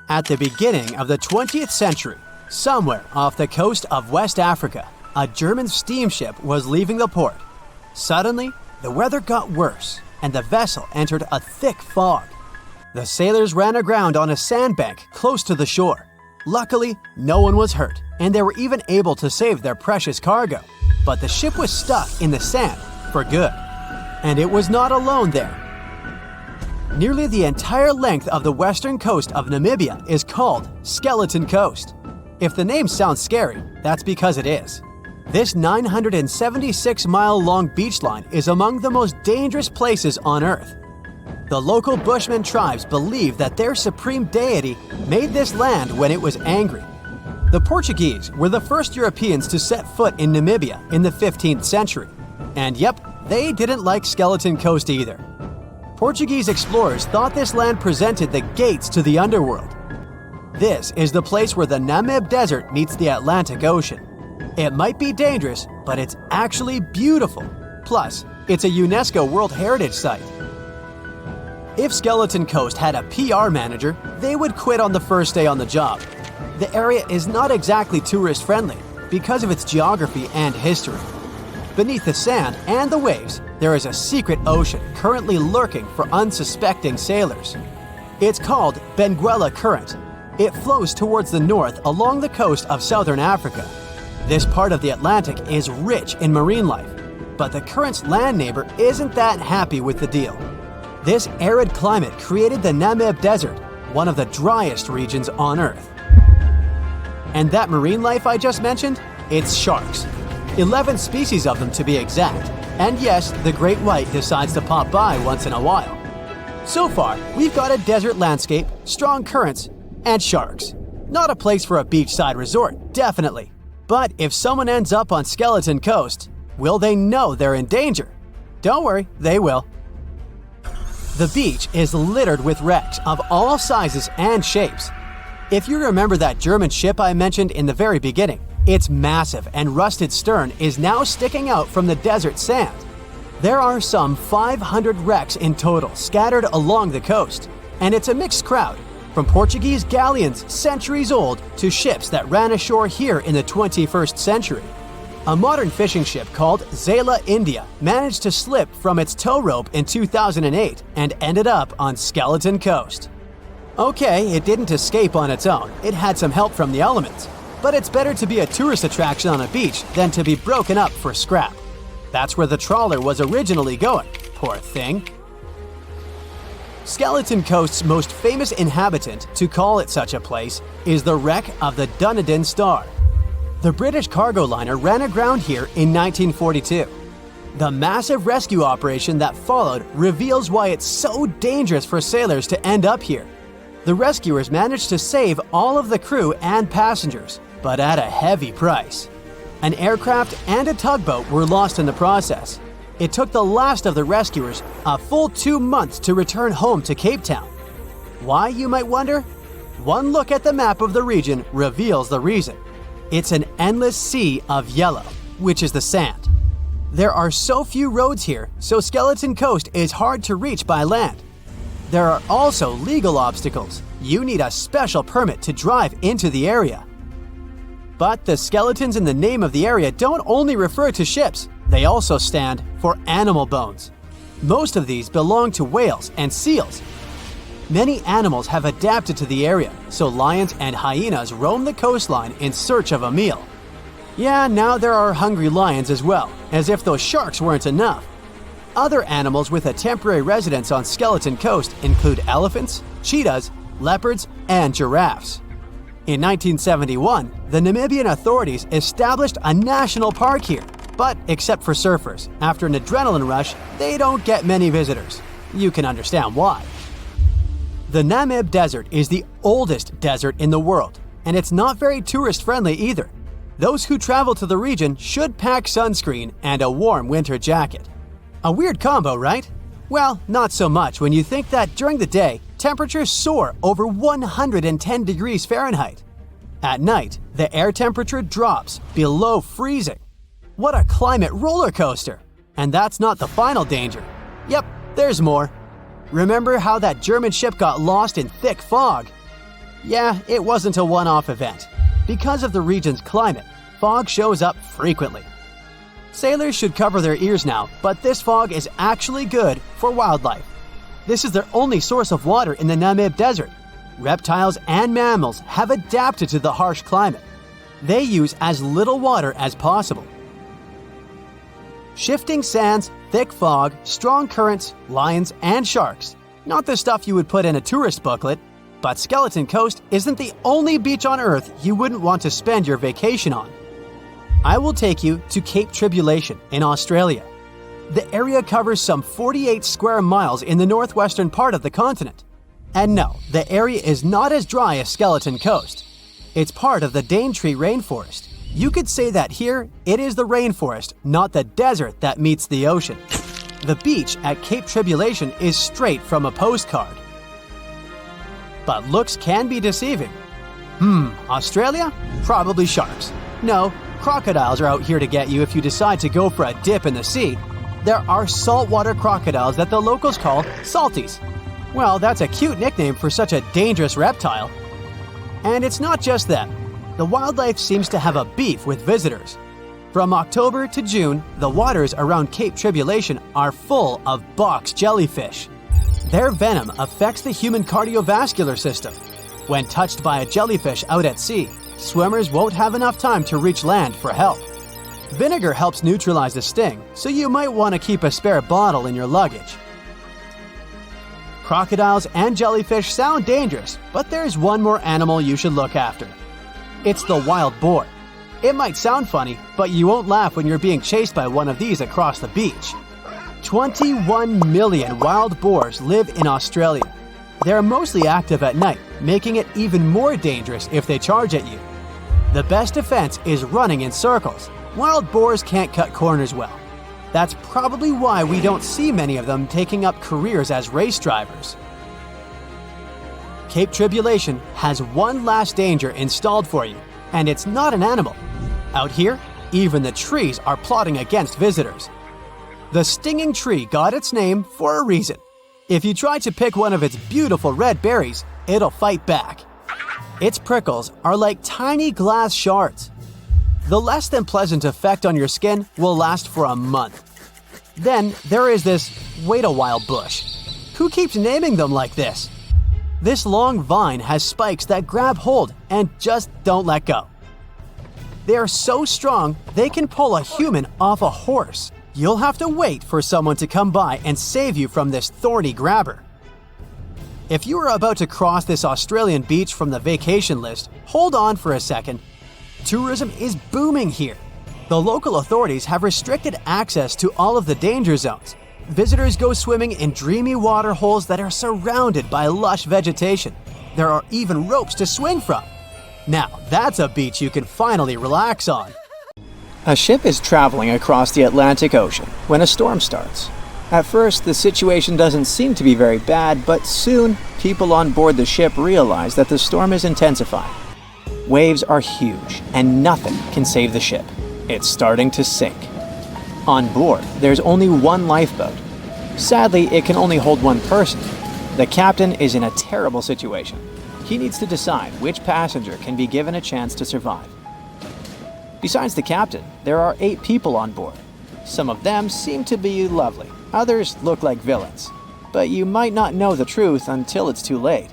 At the beginning of the 20th century, somewhere off the coast of West Africa, a German steamship was leaving the port. Suddenly, the weather got worse, and the vessel entered a thick fog. The sailors ran aground on a sandbank close to the shore. Luckily, no one was hurt, and they were even able to save their precious cargo. But the ship was stuck in the sand for good. And it was not alone there. Nearly the entire length of the western coast of Namibia is called Skeleton Coast. If the name sounds scary, that's because it is. This 976-mile-long beach line is among the most dangerous places on Earth. The local Bushman tribes believe that their supreme deity made this land when it was angry. The Portuguese were the first Europeans to set foot in Namibia in the 15th century. And yep, they didn't like Skeleton Coast either. Portuguese explorers thought this land presented the gates to the underworld. This is the place where the Namib Desert meets the Atlantic Ocean. It might be dangerous, but it's actually beautiful. Plus, it's a UNESCO World Heritage Site. If Skeleton Coast had a PR manager, they would quit on the first day on the job. The area is not exactly tourist-friendly because of its geography and history. Beneath the sand and the waves, there is a secret ocean currently lurking for unsuspecting sailors. It's called Benguela Current. It flows towards the north along the coast of southern Africa. This part of the Atlantic is rich in marine life, but the current's land neighbor isn't that happy with the deal. This arid climate created the Namib Desert, one of the driest regions on Earth. And that marine life I just mentioned? It's sharks. 11 species of them to be exact. And yes, the great white decides to pop by once in a while. So far, we've got a desert landscape, strong currents, and sharks. Not a place for a beachside resort, definitely. But if someone ends up on Skeleton Coast, will they know they're in danger? Don't worry, they will. The beach is littered with wrecks of all sizes and shapes. If you remember that German ship I mentioned in the very beginning, its massive and rusted stern is now sticking out from the desert sand. There are some 500 wrecks in total scattered along the coast, and it's a mixed crowd, from Portuguese galleons centuries old to ships that ran ashore here in the 21st century. A modern fishing ship called Zela India managed to slip from its tow rope in 2008 and ended up on Skeleton Coast. Okay, it didn't escape on its own, it had some help from the elements. But it's better to be a tourist attraction on a beach than to be broken up for scrap. That's where the trawler was originally going, poor thing. Skeleton Coast's most famous inhabitant, to call it such a place, is the wreck of the Dunedin Star. The British cargo liner ran aground here in 1942. The massive rescue operation that followed reveals why it's so dangerous for sailors to end up here. The rescuers managed to save all of the crew and passengers, but at a heavy price. An aircraft and a tugboat were lost in the process. It took the last of the rescuers a full 2 months to return home to Cape Town. Why, you might wonder? One look at the map of the region reveals the reason. It's an endless sea of yellow, which is the sand. There are so few roads here, so Skeleton Coast is hard to reach by land. There are also legal obstacles. You need a special permit to drive into the area. But the skeletons in the name of the area don't only refer to ships, they also stand for animal bones. Most of these belong to whales and seals. Many animals have adapted to the area, so lions and hyenas roam the coastline in search of a meal. Yeah, now there are hungry lions as well, as if those sharks weren't enough. Other animals with a temporary residence on Skeleton Coast include elephants, cheetahs, leopards, and giraffes. In 1971, the Namibian authorities established a national park here, but except for surfers, after an adrenaline rush, they don't get many visitors. You can understand why. The Namib Desert is the oldest desert in the world, and it's not very tourist-friendly either. Those who travel to the region should pack sunscreen and a warm winter jacket. A weird combo, right? Well, not so much when you think that during the day, temperatures soar over 110 degrees Fahrenheit. At night, the air temperature drops below freezing. What a climate roller coaster! And that's not the final danger. Yep, there's more. Remember how that German ship got lost in thick fog? Yeah, it wasn't a one-off event. Because of the region's climate, fog shows up frequently. Sailors should cover their ears now, but this fog is actually good for wildlife. This is their only source of water in the Namib Desert. Reptiles and mammals have adapted to the harsh climate. They use as little water as possible. Shifting sands, thick fog, strong currents, lions, and sharks. Not the stuff you would put in a tourist booklet, but Skeleton Coast isn't the only beach on Earth you wouldn't want to spend your vacation on. I will take you to Cape Tribulation in Australia. The area covers some 48 square miles in the northwestern part of the continent. And no, the area is not as dry as Skeleton Coast. It's part of the Daintree rainforest. You could say that here, it is the rainforest, not the desert that meets the ocean. The beach at Cape Tribulation is straight from a postcard. But looks can be deceiving. Australia? Probably sharks. No, crocodiles are out here to get you if you decide to go for a dip in the sea. There are saltwater crocodiles that the locals call salties. Well, that's a cute nickname for such a dangerous reptile. And it's not just them. The wildlife seems to have a beef with visitors. From October to June, the waters around Cape Tribulation are full of box jellyfish. Their venom affects the human cardiovascular system. When touched by a jellyfish out at sea, swimmers won't have enough time to reach land for help. Vinegar helps neutralize the sting, so you might want to keep a spare bottle in your luggage. Crocodiles and jellyfish sound dangerous, but there's one more animal you should look after. It's the wild boar. It might sound funny, but you won't laugh when you're being chased by one of these across the beach. 21 million wild boars live in Australia. They're mostly active at night, making it even more dangerous if they charge at you. The best defense is running in circles. Wild boars can't cut corners well. That's probably why we don't see many of them taking up careers as race drivers. Cape Tribulation has one last danger installed for you, and it's not an animal. Out here, even the trees are plotting against visitors. The stinging tree got its name for a reason. If you try to pick one of its beautiful red berries, it'll fight back. Its prickles are like tiny glass shards. The less than pleasant effect on your skin will last for a month. Then there is this wait-a-while bush. Who keeps naming them like this? This long vine has spikes that grab hold and just don't let go. They are so strong they can pull a human off a horse. You'll have to wait for someone to come by and save you from this thorny grabber. If you are about to cross this Australian beach from the vacation list, hold on for a second. Tourism is booming here. The local authorities have restricted access to all of the danger zones. Visitors go swimming in dreamy water holes that are surrounded by lush vegetation. There are even ropes to swing from. Now, that's a beach you can finally relax on. A ship is traveling across the Atlantic Ocean when a storm starts. At first, the situation doesn't seem to be very bad, but soon, people on board the ship realize that the storm is intensifying. Waves are huge, and nothing can save the ship. It's starting to sink. On board, there's only one lifeboat. Sadly, it can only hold one person. The captain is in a terrible situation. He needs to decide which passenger can be given a chance to survive. Besides the captain, there are 8 people on board. Some of them seem to be lovely. Others look like villains. But you might not know the truth until it's too late.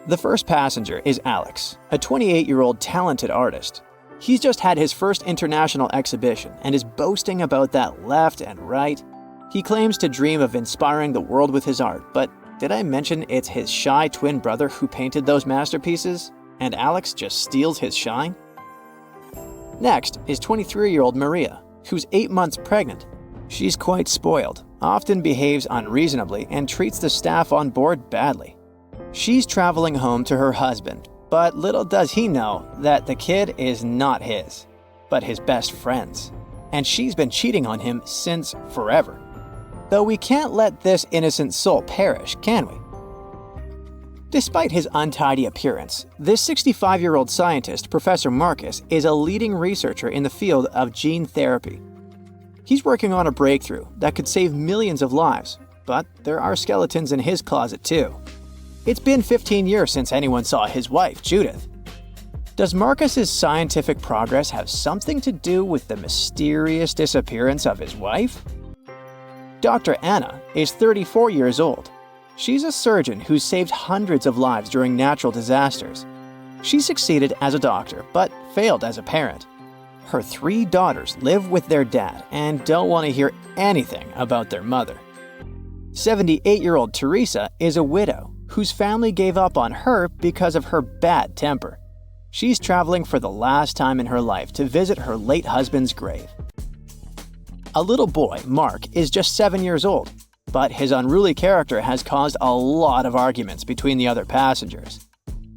The first passenger is Alex, a 28-year-old talented artist. He's just had his first international exhibition and is boasting about that left and right. He claims to dream of inspiring the world with his art, but did I mention it's his shy twin brother who painted those masterpieces? And Alex just steals his shine? Next is 23-year-old Maria, who's 8 months pregnant. She's quite spoiled, often behaves unreasonably, and treats the staff on board badly. She's traveling home to her husband, but little does he know that the kid is not his, but his best friend's. And she's been cheating on him since forever. Though we can't let this innocent soul perish, can we? Despite his untidy appearance, this 65-year-old scientist, Professor Marcus, is a leading researcher in the field of gene therapy. He's working on a breakthrough that could save millions of lives, but there are skeletons in his closet too. It's been 15 years since anyone saw his wife, Judith. Does Marcus's scientific progress have something to do with the mysterious disappearance of his wife? Dr. Anna is 34 years old. She's a surgeon who's saved hundreds of lives during natural disasters. She succeeded as a doctor, but failed as a parent. Her 3 daughters live with their dad and don't want to hear anything about their mother. 78-year-old Teresa is a widow whose family gave up on her because of her bad temper. She's traveling for the last time in her life to visit her late husband's grave. A little boy, Mark, is just 7 years old, but his unruly character has caused a lot of arguments between the other passengers.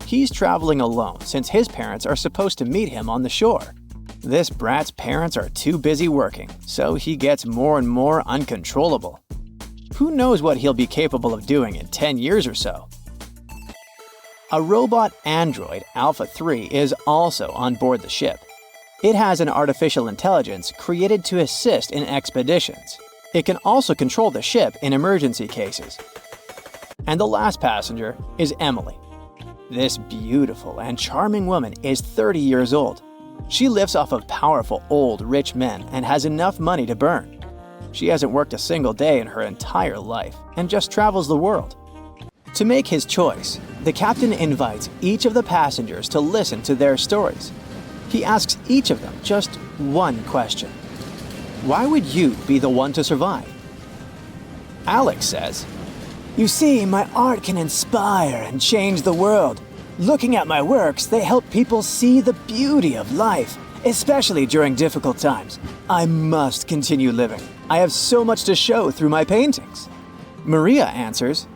He's traveling alone since his parents are supposed to meet him on the shore. This brat's parents are too busy working, so he gets more and more uncontrollable. Who knows what he'll be capable of doing in 10 years or so? A robot android, Alpha 3, is also on board the ship. It has an artificial intelligence created to assist in expeditions. It can also control the ship in emergency cases. And the last passenger is Emily. This beautiful and charming woman is 30 years old. She lives off of powerful, old, rich men and has enough money to burn. She hasn't worked a single day in her entire life and just travels the world. To make his choice, the captain invites each of the passengers to listen to their stories. He asks each of them just one question. Why would you be the one to survive? Alex says, "You see, my art can inspire and change the world. Looking at my works, they help people see the beauty of life, especially during difficult times. I must continue living. I have so much to show through my paintings." Maria answers,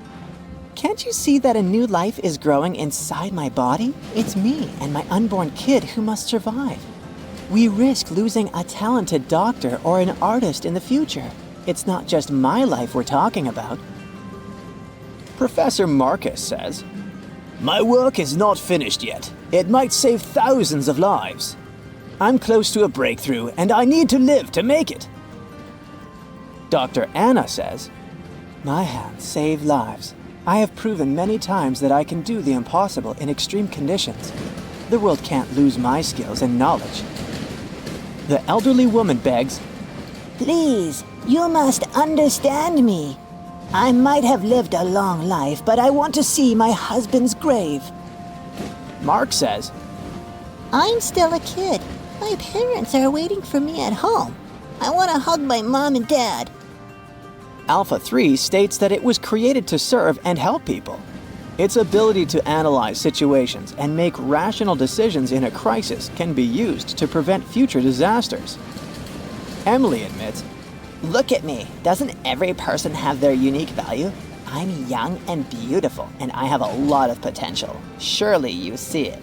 "Can't you see that a new life is growing inside my body? It's me and my unborn kid who must survive. We risk losing a talented doctor or an artist in the future. It's not just my life we're talking about." Professor Marcus says, "My work is not finished yet. It might save thousands of lives. I'm close to a breakthrough and I need to live to make it." Dr. Anna says, "My hands save lives. I have proven many times that I can do the impossible in extreme conditions. The world can't lose my skills and knowledge." The elderly woman begs, "Please, you must understand me. I might have lived a long life, but I want to see my husband's grave." Mark says, "I'm still a kid. My parents are waiting for me at home. I want to hug my mom and dad." Alpha 3 states that it was created to serve and help people. Its ability to analyze situations and make rational decisions in a crisis can be used to prevent future disasters. Emily admits, "Look at me. Doesn't every person have their unique value? I'm young and beautiful, and I have a lot of potential. Surely you see it."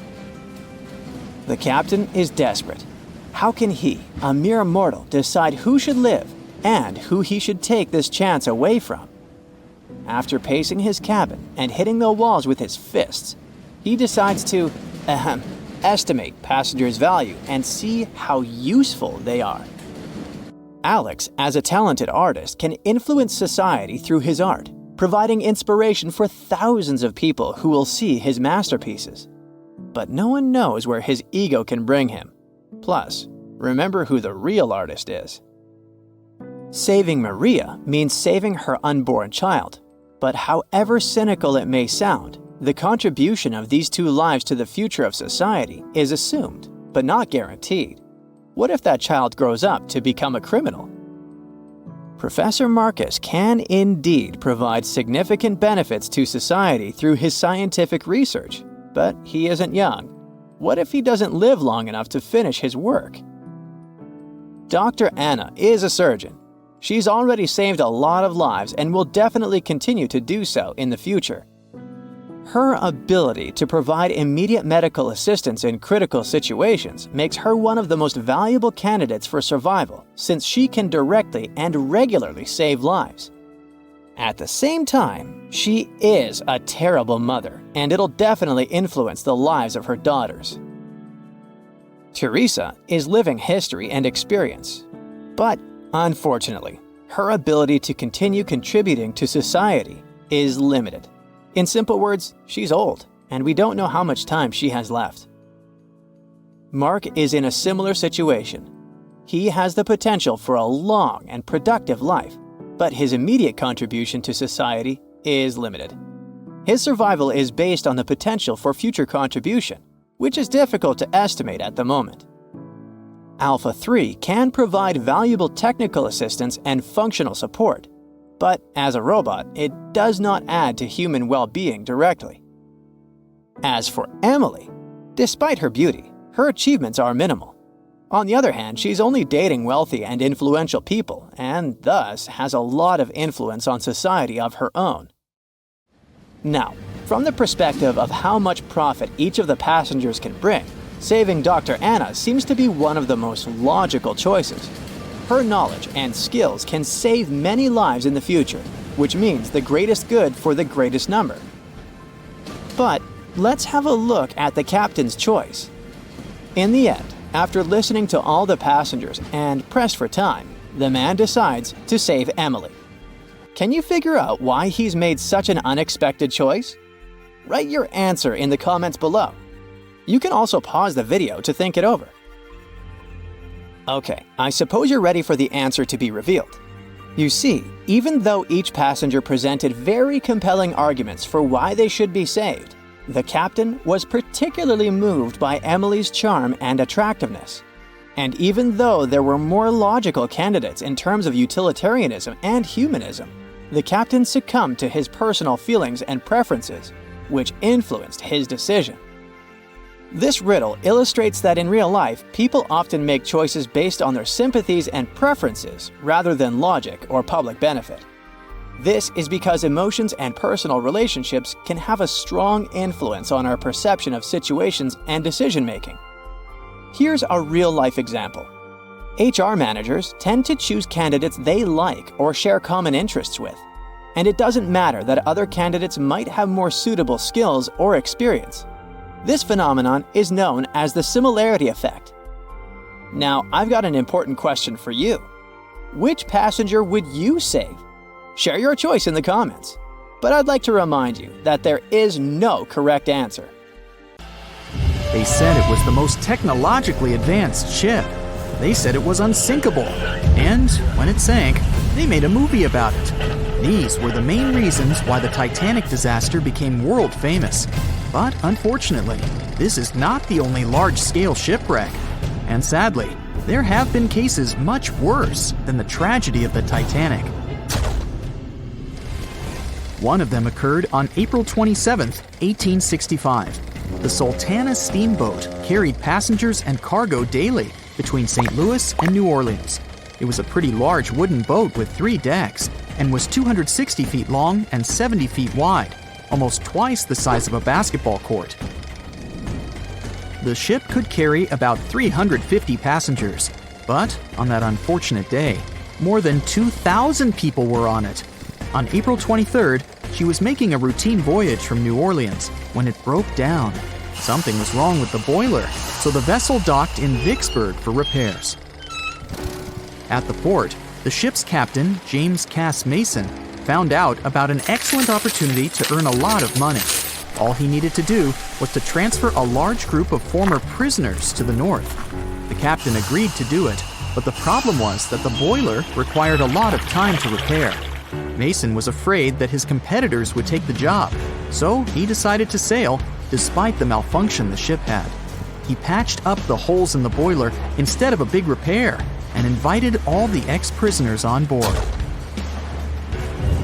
the captain is desperate. How can he, a mere mortal, decide who should live and who he should take this chance away from? After pacing his cabin and hitting the walls with his fists, he decides to estimate passengers' value and see how useful they are. Alex, as a talented artist, can influence society through his art, providing inspiration for thousands of people who will see his masterpieces. But no one knows where his ego can bring him. Plus, remember who the real artist is. Saving Maria means saving her unborn child. But however cynical it may sound, the contribution of these two lives to the future of society is assumed, but not guaranteed. What if that child grows up to become a criminal? Professor Marcus can indeed provide significant benefits to society through his scientific research, but he isn't young. What if he doesn't live long enough to finish his work? Dr. Anna is a surgeon. She's already saved a lot of lives and will definitely continue to do so in the future. Her ability to provide immediate medical assistance in critical situations makes her one of the most valuable candidates for survival, since she can directly and regularly save lives. At the same time, she is a terrible mother, and it'll definitely influence the lives of her daughters. Teresa is living history and experience, but unfortunately, her ability to continue contributing to society is limited. In simple words, she's old, and we don't know how much time she has left. Mark is in a similar situation. He has the potential for a long and productive life, but his immediate contribution to society is limited. His survival is based on the potential for future contribution, which is difficult to estimate at the moment. Alpha 3 can provide valuable technical assistance and functional support, but as a robot, it does not add to human well-being directly. As for Emily, despite her beauty, her achievements are minimal. On the other hand, she's only dating wealthy and influential people, and thus has a lot of influence on society of her own. Now, from the perspective of how much profit each of the passengers can bring, saving Dr. Anna seems to be one of the most logical choices. Her knowledge and skills can save many lives in the future, which means the greatest good for the greatest number. But let's have a look at the captain's choice. In the end, after listening to all the passengers and pressed for time, the man decides to save Emily. Can you figure out why he's made such an unexpected choice? Write your answer in the comments below. You can also pause the video to think it over. Okay, I suppose you're ready for the answer to be revealed. You see, even though each passenger presented very compelling arguments for why they should be saved, the captain was particularly moved by Emily's charm and attractiveness. And even though there were more logical candidates in terms of utilitarianism and humanism, the captain succumbed to his personal feelings and preferences, which influenced his decision. This riddle illustrates that in real life, people often make choices based on their sympathies and preferences rather than logic or public benefit. This is because emotions and personal relationships can have a strong influence on our perception of situations and decision-making. Here's a real-life example. HR managers tend to choose candidates they like or share common interests with, and it doesn't matter that other candidates might have more suitable skills or experience. This phenomenon is known as the similarity effect. Now, I've got an important question for you. Which passenger would you save? Share your choice in the comments. But I'd like to remind you that there is no correct answer. They said it was the most technologically advanced ship. They said it was unsinkable. And when it sank, they made a movie about it. These were the main reasons why the Titanic disaster became world famous. But unfortunately, this is not the only large-scale shipwreck. And sadly, there have been cases much worse than the tragedy of the Titanic. One of them occurred on April 27, 1865. The Sultana steamboat carried passengers and cargo daily between St. Louis and New Orleans. It was a pretty large wooden boat with 3 decks and was 260 feet long and 70 feet wide, almost twice the size of a basketball court. The ship could carry about 350 passengers, but on that unfortunate day, more than 2,000 people were on it. On April 23rd, she was making a routine voyage from New Orleans when it broke down. Something was wrong with the boiler, so the vessel docked in Vicksburg for repairs. At the port, the ship's captain, James Cass Mason, found out about an excellent opportunity to earn a lot of money. All he needed to do was to transfer a large group of former prisoners to the north. The captain agreed to do it, but the problem was that the boiler required a lot of time to repair. Mason was afraid that his competitors would take the job, so he decided to sail despite the malfunction the ship had. He patched up the holes in the boiler instead of a big repair and invited all the ex-prisoners on board.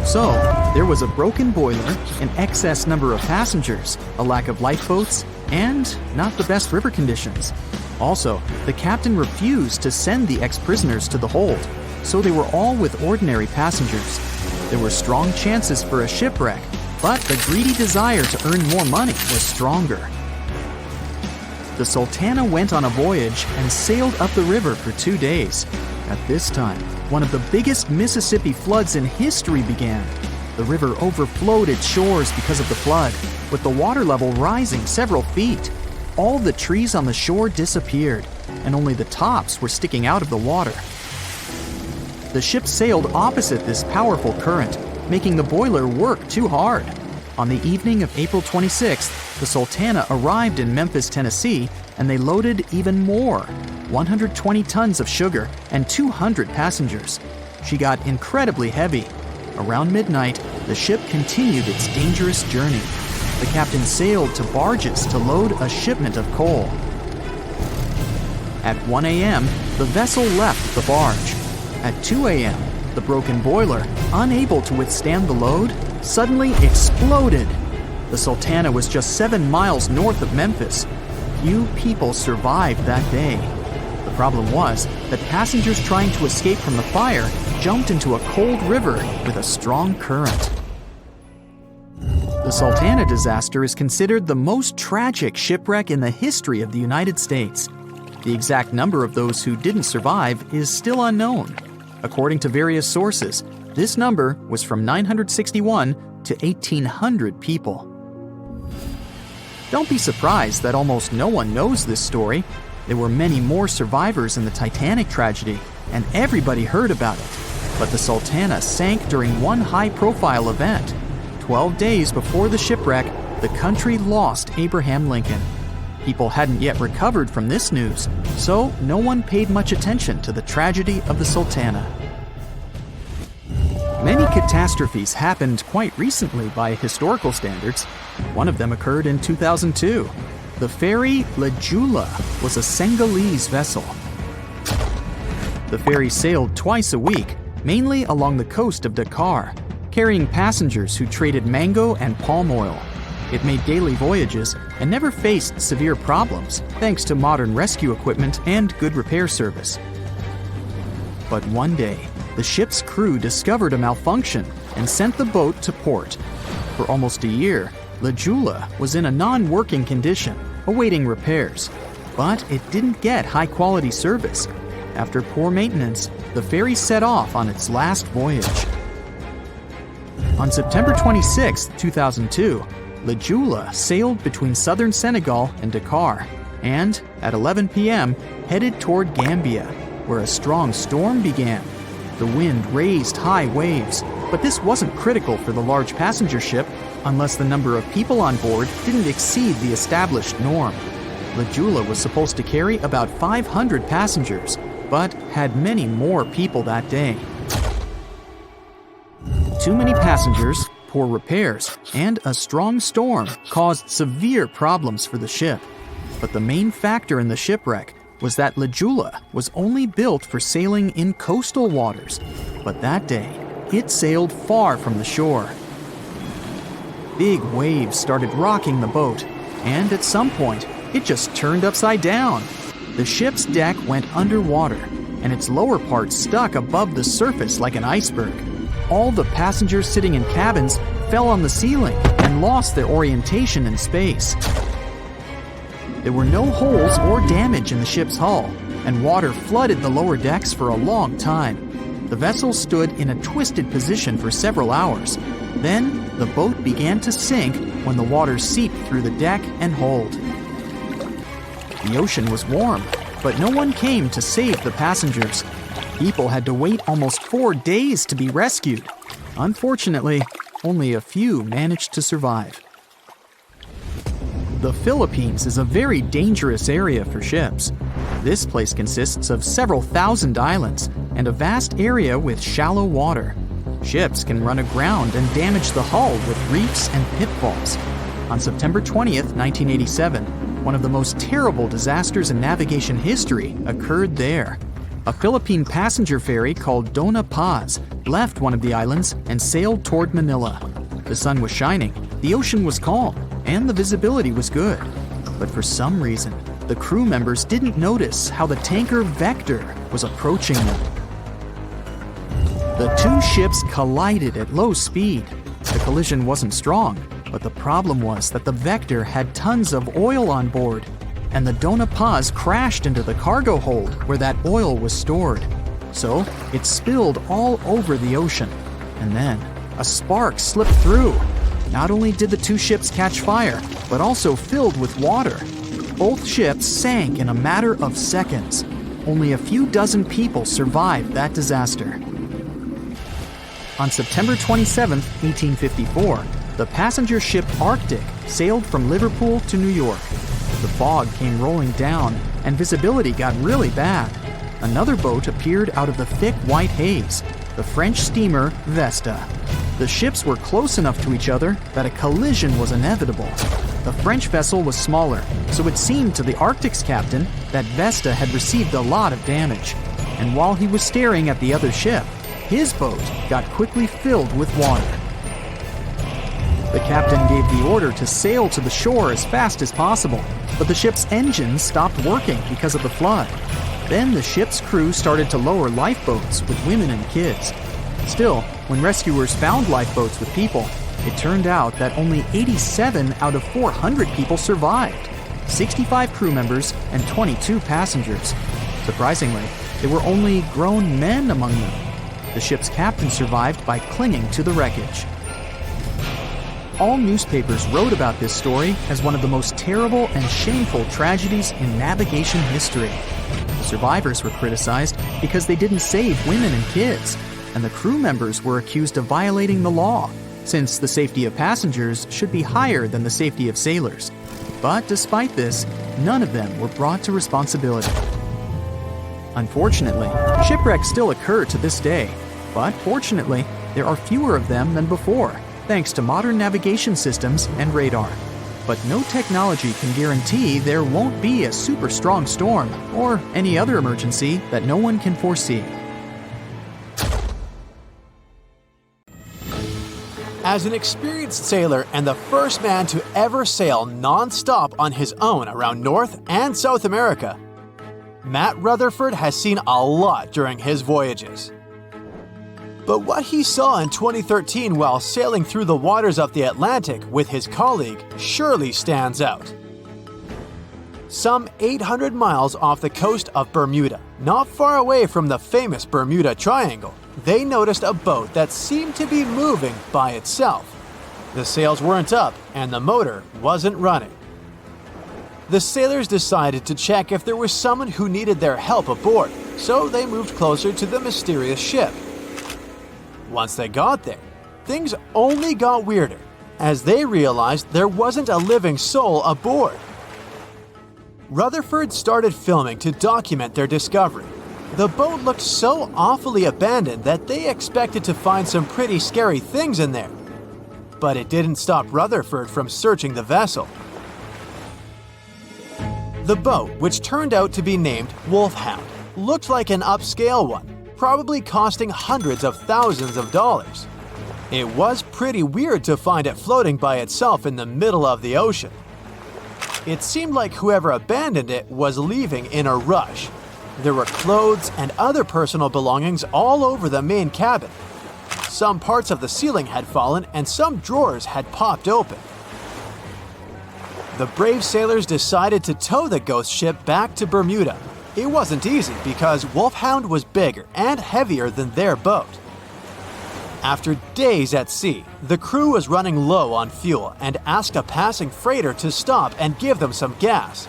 So, there was a broken boiler, an excess number of passengers, a lack of lifeboats, and not the best river conditions. Also, the captain refused to send the ex-prisoners to the hold, so they were all with ordinary passengers. There were strong chances for a shipwreck, but the greedy desire to earn more money was stronger. The Sultana went on a voyage and sailed up the river for 2 days. At this time, one of the biggest Mississippi floods in history began. The river overflowed its shores because of the flood, with the water level rising several feet. All the trees on the shore disappeared, and only the tops were sticking out of the water. The ship sailed opposite this powerful current, making the boiler work too hard. On the evening of April 26th, the Sultana arrived in Memphis, Tennessee, and they loaded even more, 120 tons of sugar and 200 passengers. She got incredibly heavy. Around midnight, the ship continued its dangerous journey. The captain sailed to barges to load a shipment of coal. At 1 a.m., the vessel left the barge. At 2 a.m., the broken boiler, unable to withstand the load, suddenly exploded. The Sultana was just 7 miles north of Memphis. Few people survived that day. The problem was that passengers trying to escape from the fire jumped into a cold river with a strong current. The Sultana disaster is considered the most tragic shipwreck in the history of the United States. The exact number of those who didn't survive is still unknown. According to various sources, this number was from 961 to 1,800 people. Don't be surprised that almost no one knows this story. There were many more survivors in the Titanic tragedy, and everybody heard about it. But the Sultana sank during one high-profile event. 12 days before the shipwreck, the country lost Abraham Lincoln. People hadn't yet recovered from this news, so no one paid much attention to the tragedy of the Sultana. Many catastrophes happened quite recently by historical standards. One of them occurred in 2002. The ferry Joola was a Senegalese vessel. The ferry sailed twice a week, mainly along the coast of Dakar, carrying passengers who traded mango and palm oil. It made daily voyages and never faced severe problems thanks to modern rescue equipment and good repair service. But one day, the ship's crew discovered a malfunction and sent the boat to port. For almost a year, Joola was in a non-working condition, awaiting repairs. But it didn't get high-quality service. After poor maintenance, the ferry set off on its last voyage. On September 26, 2002, Joola sailed between southern Senegal and Dakar, and at 11 p.m. headed toward Gambia, where a strong storm began. The wind raised high waves, but this wasn't critical for the large passenger ship unless the number of people on board didn't exceed the established norm. Joola was supposed to carry about 500 passengers, but had many more people that day. Too many passengers, poor repairs, and a strong storm caused severe problems for the ship. But the main factor in the shipwreck was that Joola was only built for sailing in coastal waters, but that day, it sailed far from the shore. Big waves started rocking the boat, and at some point, it just turned upside down. The ship's deck went underwater, and its lower part stuck above the surface like an iceberg. All the passengers sitting in cabins fell on the ceiling and lost their orientation in space. There were no holes or damage in the ship's hull, and water flooded the lower decks for a long time. The vessel stood in a twisted position for several hours. Then, the boat began to sink when the water seeped through the deck and hold. The ocean was warm, but no one came to save the passengers. People had to wait almost 4 days to be rescued. Unfortunately, only a few managed to survive. The Philippines is a very dangerous area for ships. This place consists of several thousand islands and a vast area with shallow water. Ships can run aground and damage the hull with reefs and pitfalls. On September 20th, 1987, one of the most terrible disasters in navigation history occurred there. A Philippine passenger ferry called Dona Paz left one of the islands and sailed toward Manila. The sun was shining, the ocean was calm, and the visibility was good. But for some reason, the crew members didn't notice how the tanker Vector was approaching them. The two ships collided at low speed. The collision wasn't strong, but the problem was that the Vector had tons of oil on board, and the Dona Paz crashed into the cargo hold where that oil was stored. So it spilled all over the ocean, and then a spark slipped through. Not only did the two ships catch fire, but also filled with water. Both ships sank in a matter of seconds. Only a few dozen people survived that disaster. On September 27, 1854, The passenger ship Arctic sailed from Liverpool to New York. The fog came rolling down, and visibility got really bad. Another boat appeared out of the thick white haze, the French steamer Vesta. The ships were close enough to each other that a collision was inevitable. The French vessel was smaller, so it seemed to the Arctic's captain that Vesta had received a lot of damage. And while he was staring at the other ship, his boat got quickly filled with water. The captain gave the order to sail to the shore as fast as possible, but the ship's engines stopped working because of the flood. Then the ship's crew started to lower lifeboats with women and kids. Still, when rescuers found lifeboats with people, it turned out that only 87 out of 400 people survived, 65 crew members and 22 passengers. Surprisingly, there were only grown men among them. The ship's captain survived by clinging to the wreckage. All newspapers wrote about this story as one of the most terrible and shameful tragedies in navigation history. The survivors were criticized because they didn't save women and kids, and the crew members were accused of violating the law, since the safety of passengers should be higher than the safety of sailors. But despite this, none of them were brought to responsibility. Unfortunately, shipwrecks still occur to this day, but fortunately, there are fewer of them than before, thanks to modern navigation systems and radar. But no technology can guarantee there won't be a super strong storm or any other emergency that no one can foresee. As an experienced sailor and the first man to ever sail non-stop on his own around North and South America, Matt Rutherford has seen a lot during his voyages. But what he saw in 2013 while sailing through the waters of the Atlantic with his colleague surely stands out. Some 800 miles off the coast of Bermuda, not far away from the famous Bermuda Triangle, they noticed a boat that seemed to be moving by itself. The sails weren't up and the motor wasn't running. The sailors decided to check if there was someone who needed their help aboard, so they moved closer to the mysterious ship. Once they got there, things only got weirder, as they realized there wasn't a living soul aboard. Rutherford started filming to document their discovery. The boat looked so awfully abandoned that they expected to find some pretty scary things in there. But it didn't stop Rutherford from searching the vessel. The boat, which turned out to be named Wolfhound, looked like an upscale one, probably costing hundreds of thousands of dollars. It was pretty weird to find it floating by itself in the middle of the ocean. It seemed like whoever abandoned it was leaving in a rush. There were clothes and other personal belongings all over the main cabin. Some parts of the ceiling had fallen and some drawers had popped open. The brave sailors decided to tow the ghost ship back to Bermuda. It wasn't easy because Wolfhound was bigger and heavier than their boat. After days at sea, the crew was running low on fuel and asked a passing freighter to stop and give them some gas.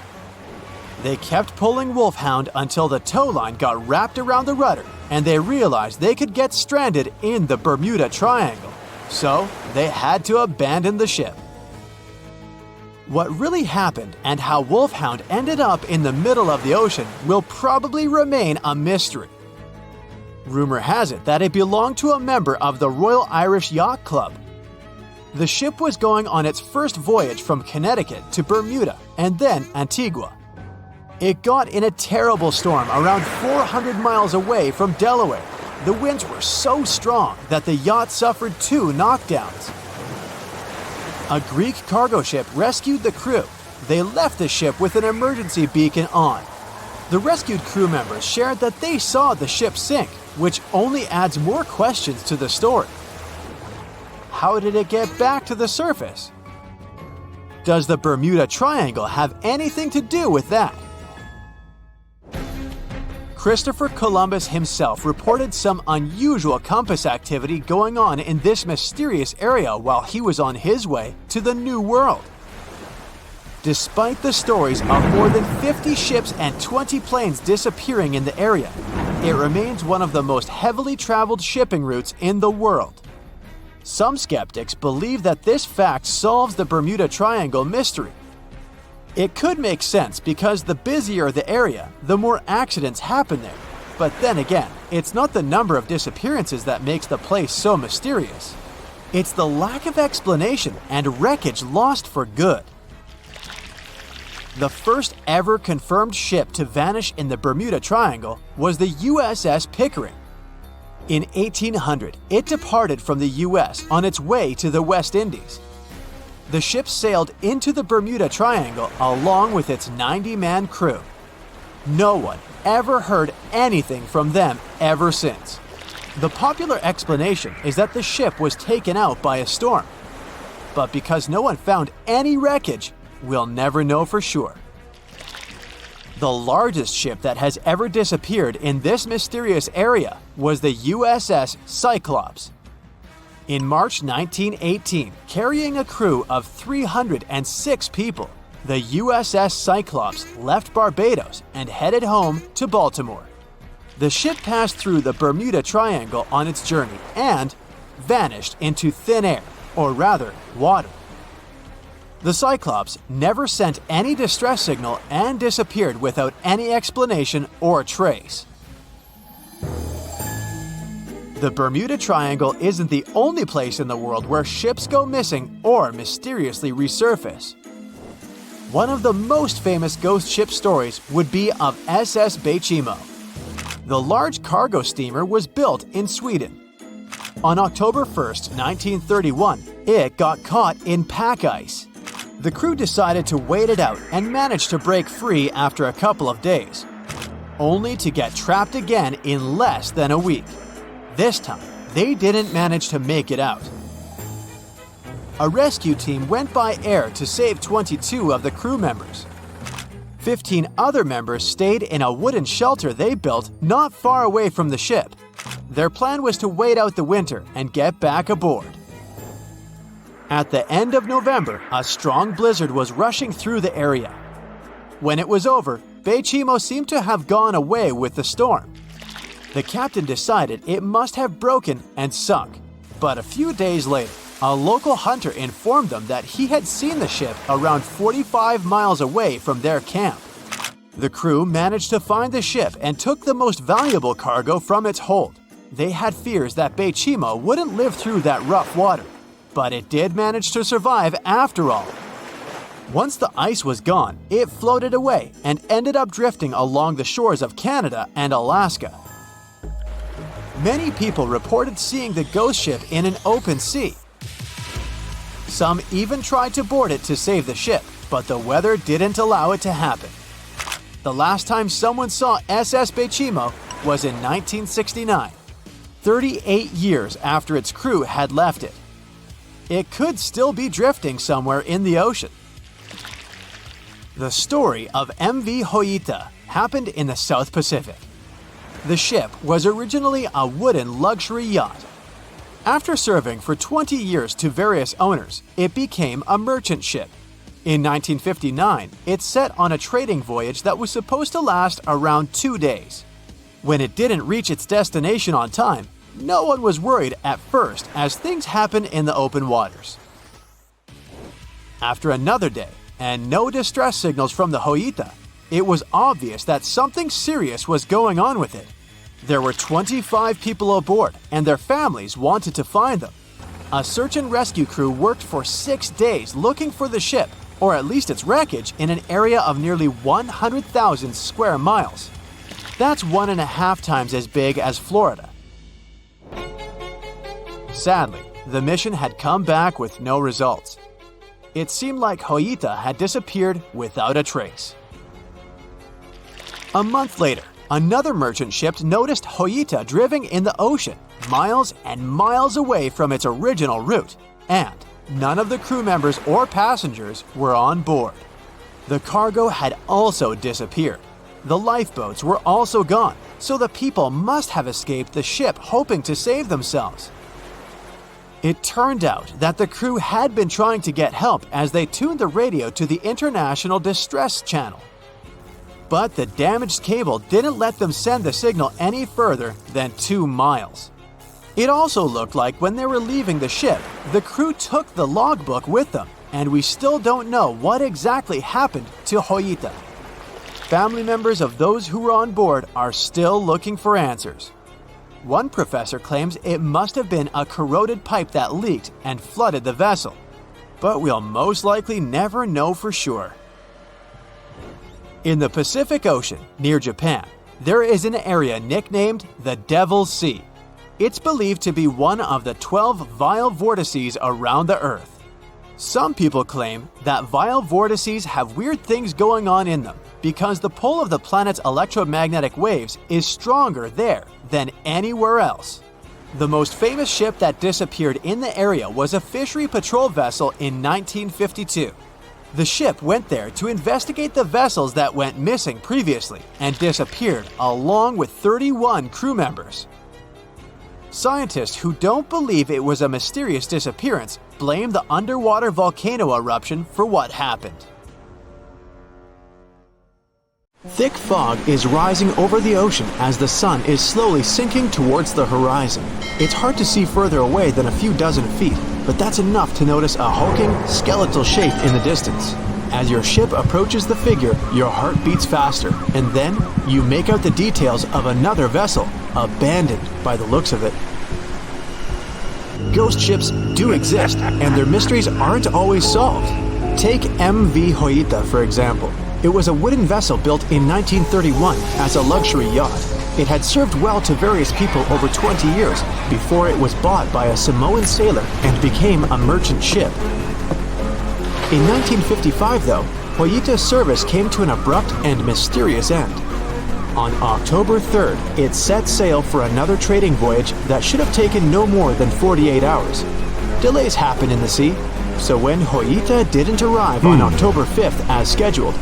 They kept pulling Wolfhound until the tow line got wrapped around the rudder and they realized they could get stranded in the Bermuda Triangle. So they had to abandon the ship. What really happened and how Wolfhound ended up in the middle of the ocean will probably remain a mystery. Rumor has it that it belonged to a member of the Royal Irish Yacht Club. The ship was going on its first voyage from Connecticut to Bermuda and then Antigua. It got in a terrible storm around 400 miles away from Delaware. The winds were so strong that the yacht suffered 2 knockdowns. A Greek cargo ship rescued the crew. They left the ship with an emergency beacon on. The rescued crew members shared that they saw the ship sink, which only adds more questions to the story. How did it get back to the surface? Does the Bermuda Triangle have anything to do with that? Christopher Columbus himself reported some unusual compass activity going on in this mysterious area while he was on his way to the New World. Despite the stories of more than 50 ships and 20 planes disappearing in the area, it remains one of the most heavily traveled shipping routes in the world. Some skeptics believe that this fact solves the Bermuda Triangle mystery. It could make sense because the busier the area, the more accidents happen there. But then again, it's not the number of disappearances that makes the place so mysterious. It's the lack of explanation and wreckage lost for good. The first ever confirmed ship to vanish in the Bermuda Triangle was the USS Pickering. In 1800, it departed from the US on its way to the West Indies. The ship sailed into the Bermuda Triangle along with its 90-man crew. No one ever heard anything from them ever since. The popular explanation is that the ship was taken out by a storm. But because no one found any wreckage, we'll never know for sure. The largest ship that has ever disappeared in this mysterious area was the USS Cyclops. In March 1918, carrying a crew of 306 people, the USS Cyclops left Barbados and headed home to Baltimore. The ship passed through the Bermuda Triangle on its journey and vanished into thin air, or rather, water. The Cyclops never sent any distress signal and disappeared without any explanation or trace. The Bermuda Triangle isn't the only place in the world where ships go missing or mysteriously resurface. One of the most famous ghost ship stories would be of SS Bechimo. The large cargo steamer was built in Sweden. On October 1st, 1931, it got caught in pack ice. The crew decided to wait it out and managed to break free after a couple of days, only to get trapped again in less than a week. This time, they didn't manage to make it out. A rescue team went by air to save 22 of the crew members. 15 other members stayed in a wooden shelter they built not far away from the ship. Their plan was to wait out the winter and get back aboard. At the end of November, a strong blizzard was rushing through the area. When it was over, Bechimo seemed to have gone away with the storm. The captain decided it must have broken and sunk. But a few days later, a local hunter informed them that he had seen the ship around 45 miles away from their camp. The crew managed to find the ship and took the most valuable cargo from its hold. They had fears that Bechimo wouldn't live through that rough water, but it did manage to survive after all. Once the ice was gone, it floated away and ended up drifting along the shores of Canada and Alaska. Many people reported seeing the ghost ship in an open sea. Some even tried to board it to save the ship, but the weather didn't allow it to happen. The last time someone saw SS Bechimo was in 1969, 38 years after its crew had left it. It could still be drifting somewhere in the ocean. The story of MV Hoita happened in the South Pacific. The ship was originally a wooden luxury yacht. After serving for 20 years to various owners, it became a merchant ship. In 1959, it set on a trading voyage that was supposed to last around 2 days. When it didn't reach its destination on time, no one was worried at first as things happen in the open waters. After another day, and no distress signals from the Hoita, it was obvious that something serious was going on with it. There were 25 people aboard, and their families wanted to find them. A search and rescue crew worked for 6 days looking for the ship, or at least its wreckage, in an area of nearly 100,000 square miles. That's 1.5 times as big as Florida. Sadly, the mission had come back with no results. It seemed like Hoita had disappeared without a trace. A month later, another merchant ship noticed Hoita drifting in the ocean, miles and miles away from its original route, and none of the crew members or passengers were on board. The cargo had also disappeared. The lifeboats were also gone, so the people must have escaped the ship hoping to save themselves. It turned out that the crew had been trying to get help as they tuned the radio to the International Distress Channel. But the damaged cable didn't let them send the signal any further than 2 miles. It also looked like when they were leaving the ship, the crew took the logbook with them, and we still don't know what exactly happened to Hoyita. Family members of those who were on board are still looking for answers. One professor claims it must have been a corroded pipe that leaked and flooded the vessel, but we'll most likely never know for sure. In the Pacific Ocean, near Japan, there is an area nicknamed the Devil's Sea. It's believed to be one of the 12 vile vortices around the Earth. Some people claim that vile vortices have weird things going on in them because the pull of the planet's electromagnetic waves is stronger there than anywhere else. The most famous ship that disappeared in the area was a fishery patrol vessel in 1952. The ship went there to investigate the vessels that went missing previously and disappeared along with 31 crew members. Scientists who don't believe it was a mysterious disappearance blame the underwater volcano eruption for what happened. Thick fog is rising over the ocean as the sun is slowly sinking towards the horizon. It's hard to see further away than a few dozen feet, but that's enough to notice a hulking, skeletal shape in the distance. As your ship approaches the figure, your heart beats faster, and then you make out the details of another vessel, abandoned by the looks of it. Ghost ships do exist, and their mysteries aren't always solved. Take MV Hoyita, for example. It was a wooden vessel built in 1931 as a luxury yacht. It had served well to various people over 20 years before it was bought by a Samoan sailor and became a merchant ship. In 1955, though, Hoyita's service came to an abrupt and mysterious end. On October 3rd, it set sail for another trading voyage that should have taken no more than 48 hours. Delays happen in the sea, so when Hoyita didn't arrive on October 5th as scheduled,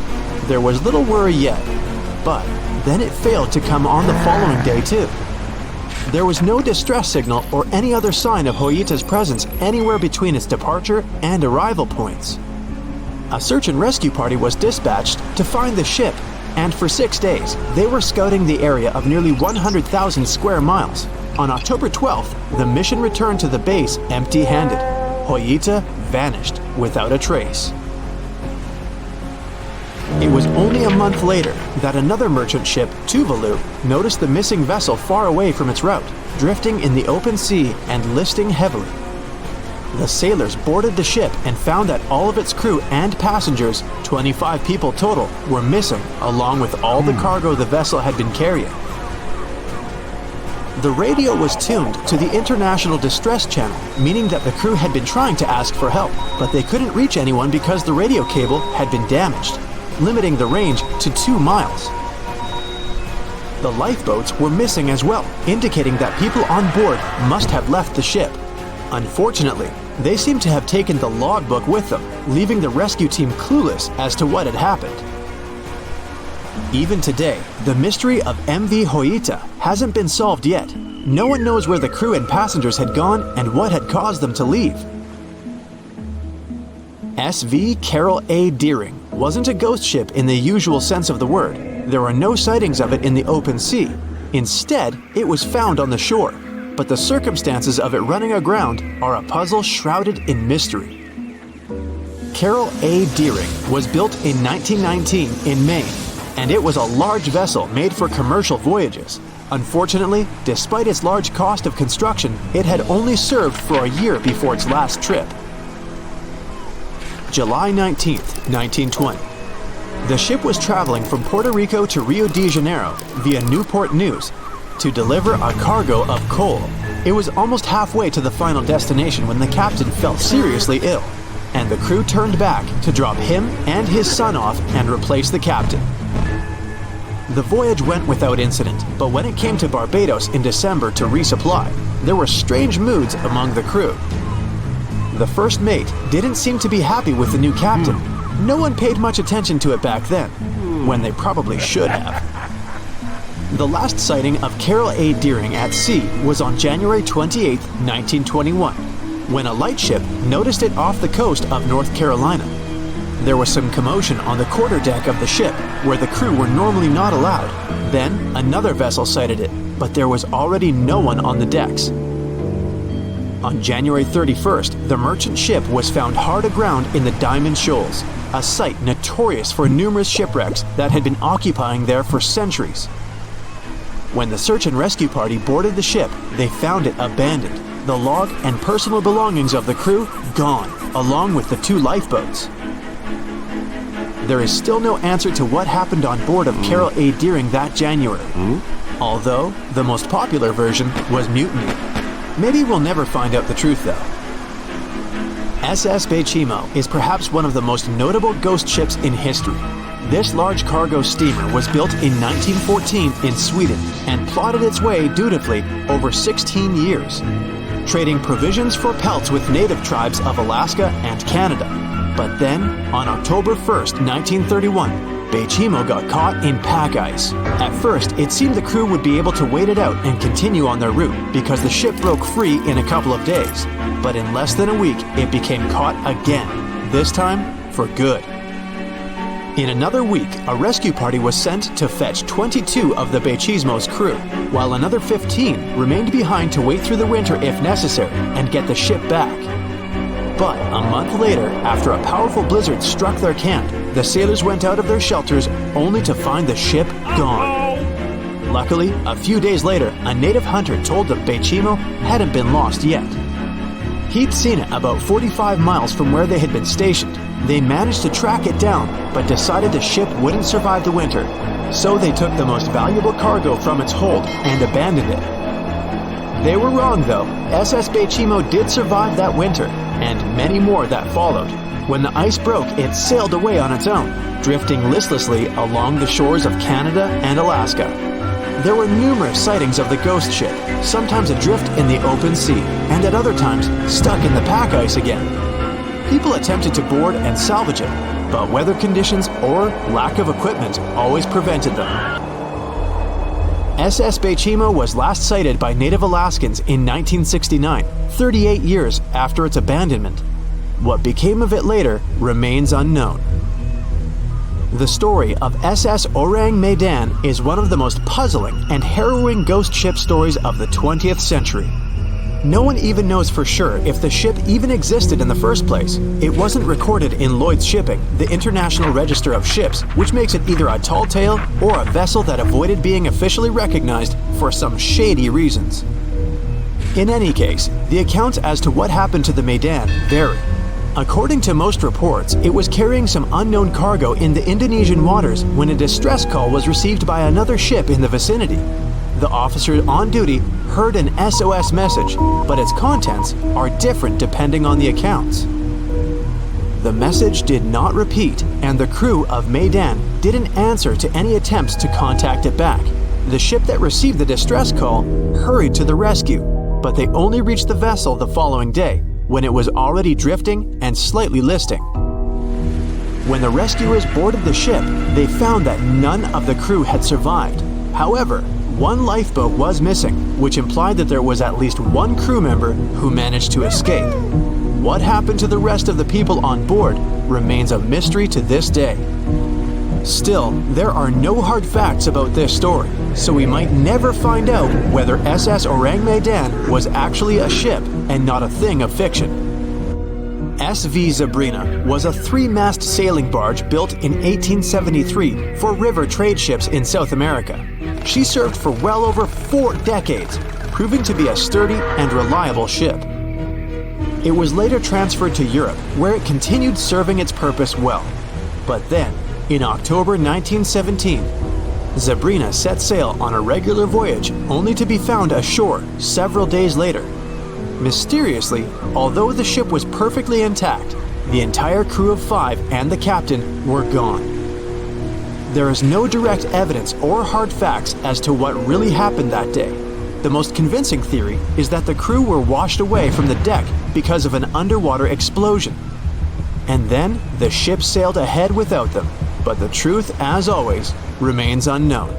there was little worry yet. But then it failed to come on the following day too. There was no distress signal or any other sign of Hoyita's presence anywhere between its departure and arrival points. A search and rescue party was dispatched to find the ship, and for 6 days, they were scouting the area of nearly 100,000 square miles. On October 12th, the mission returned to the base empty-handed. Hoyita vanished without a trace. It was only a month later that another merchant ship, Tuvalu, noticed the missing vessel far away from its route, drifting in the open sea and listing heavily. The sailors boarded the ship and found that all of its crew and passengers, 25 people total, were missing, along with all the cargo the vessel had been carrying. The radio was tuned to the International Distress Channel, meaning that the crew had been trying to ask for help, but they couldn't reach anyone because the radio cable had been damaged, limiting the range to 2 miles. The lifeboats were missing as well, indicating that people on board must have left the ship. Unfortunately, they seem to have taken the logbook with them, leaving the rescue team clueless as to what had happened. Even today, the mystery of MV Hoyita hasn't been solved yet. No one knows where the crew and passengers had gone and what had caused them to leave. SV Carol A. Deering wasn't a ghost ship in the usual sense of the word. There were no sightings of it in the open sea. Instead, it was found on the shore, but the circumstances of it running aground are a puzzle shrouded in mystery. Carol A. Deering was built in 1919 in Maine, and it was a large vessel made for commercial voyages. Unfortunately, despite its large cost of construction, it had only served for a year before its last trip. July 19, 1920. The ship was traveling from Puerto Rico to Rio de Janeiro via Newport News to deliver a cargo of coal. It was almost halfway to the final destination when the captain fell seriously ill, and the crew turned back to drop him and his son off and replace the captain. The voyage went without incident, but when it came to Barbados in December to resupply, there were strange moods among the crew. The first mate didn't seem to be happy with the new captain. No one paid much attention to it back then, when they probably should have. The last sighting of Carol A. Deering at sea was on January 28, 1921, when a lightship noticed it off the coast of North Carolina. There was some commotion on the quarterdeck of the ship, where the crew were normally not allowed. Then, another vessel sighted it, but there was already no one on the decks. On January 31st, the merchant ship was found hard aground in the Diamond Shoals, a site notorious for numerous shipwrecks that had been occupying there for centuries. When the search and rescue party boarded the ship, they found it abandoned, the log and personal belongings of the crew gone, along with the 2 lifeboats. There is still no answer to what happened on board of Carol A. Deering that January, although the most popular version was mutiny. Maybe we'll never find out the truth though. SS Bechimo is perhaps one of the most notable ghost ships in history. This large cargo steamer was built in 1914 in Sweden and plodded its way dutifully over 16 years, trading provisions for pelts with native tribes of Alaska and Canada. But then, on October 1st, 1931, Bechimo got caught in pack ice. At first, it seemed the crew would be able to wait it out and continue on their route because the ship broke free in a couple of days. But in less than a week, it became caught again, this time for good. In another week, a rescue party was sent to fetch 22 of the Bechimo's crew, while another 15 remained behind to wait through the winter if necessary and get the ship back. But a month later, after a powerful blizzard struck their camp, the sailors went out of their shelters only to find the ship gone. Luckily, a few days later, a native hunter told them Bechimo hadn't been lost yet. He'd seen it about 45 miles from where they had been stationed. They managed to track it down, but decided the ship wouldn't survive the winter, so they took the most valuable cargo from its hold and abandoned it. They were wrong though. SS Bechimo did survive that winter, and many more that followed. When the ice broke, it sailed away on its own, drifting listlessly along the shores of Canada and Alaska. There were numerous sightings of the ghost ship, sometimes adrift in the open sea, and at other times stuck in the pack ice again. People attempted to board and salvage it, but weather conditions or lack of equipment always prevented them. SS Bechimo was last sighted by native Alaskans in 1969, 38 years after its abandonment. What became of it later remains unknown. The story of SS Orang Medan is one of the most puzzling and harrowing ghost ship stories of the 20th century. No one even knows for sure if the ship even existed in the first place. It wasn't recorded in Lloyd's Shipping, the International Register of Ships, which makes it either a tall tale or a vessel that avoided being officially recognized for some shady reasons. In any case, the accounts as to what happened to the Medan vary. According to most reports, it was carrying some unknown cargo in the Indonesian waters when a distress call was received by another ship in the vicinity. The officer on duty heard an SOS message, but its contents are different depending on the accounts. The message did not repeat, and the crew of Medan didn't answer to any attempts to contact it back. The ship that received the distress call hurried to the rescue, but they only reached the vessel the following day, when it was already drifting and slightly listing. When the rescuers boarded the ship, they found that none of the crew had survived. However, one lifeboat was missing, which implied that there was at least one crew member who managed to escape. What happened to the rest of the people on board remains a mystery to this day. Still, there are no hard facts about this story, so we might never find out whether SS Orang Medan was actually a ship and not a thing of fiction. SV Zabrina was a 3-mast sailing barge built in 1873 for river trade ships in South America. She served for well over 4 decades, proving to be a sturdy and reliable ship. It was later transferred to Europe, where it continued serving its purpose well. But then, in October 1917, Zabrina set sail on a regular voyage only to be found ashore several days later. Mysteriously, although the ship was perfectly intact, the entire crew of 5 and the captain were gone. There is no direct evidence or hard facts as to what really happened that day. The most convincing theory is that the crew were washed away from the deck because of an underwater explosion. And then the ship sailed ahead without them. But the truth, as always, remains unknown.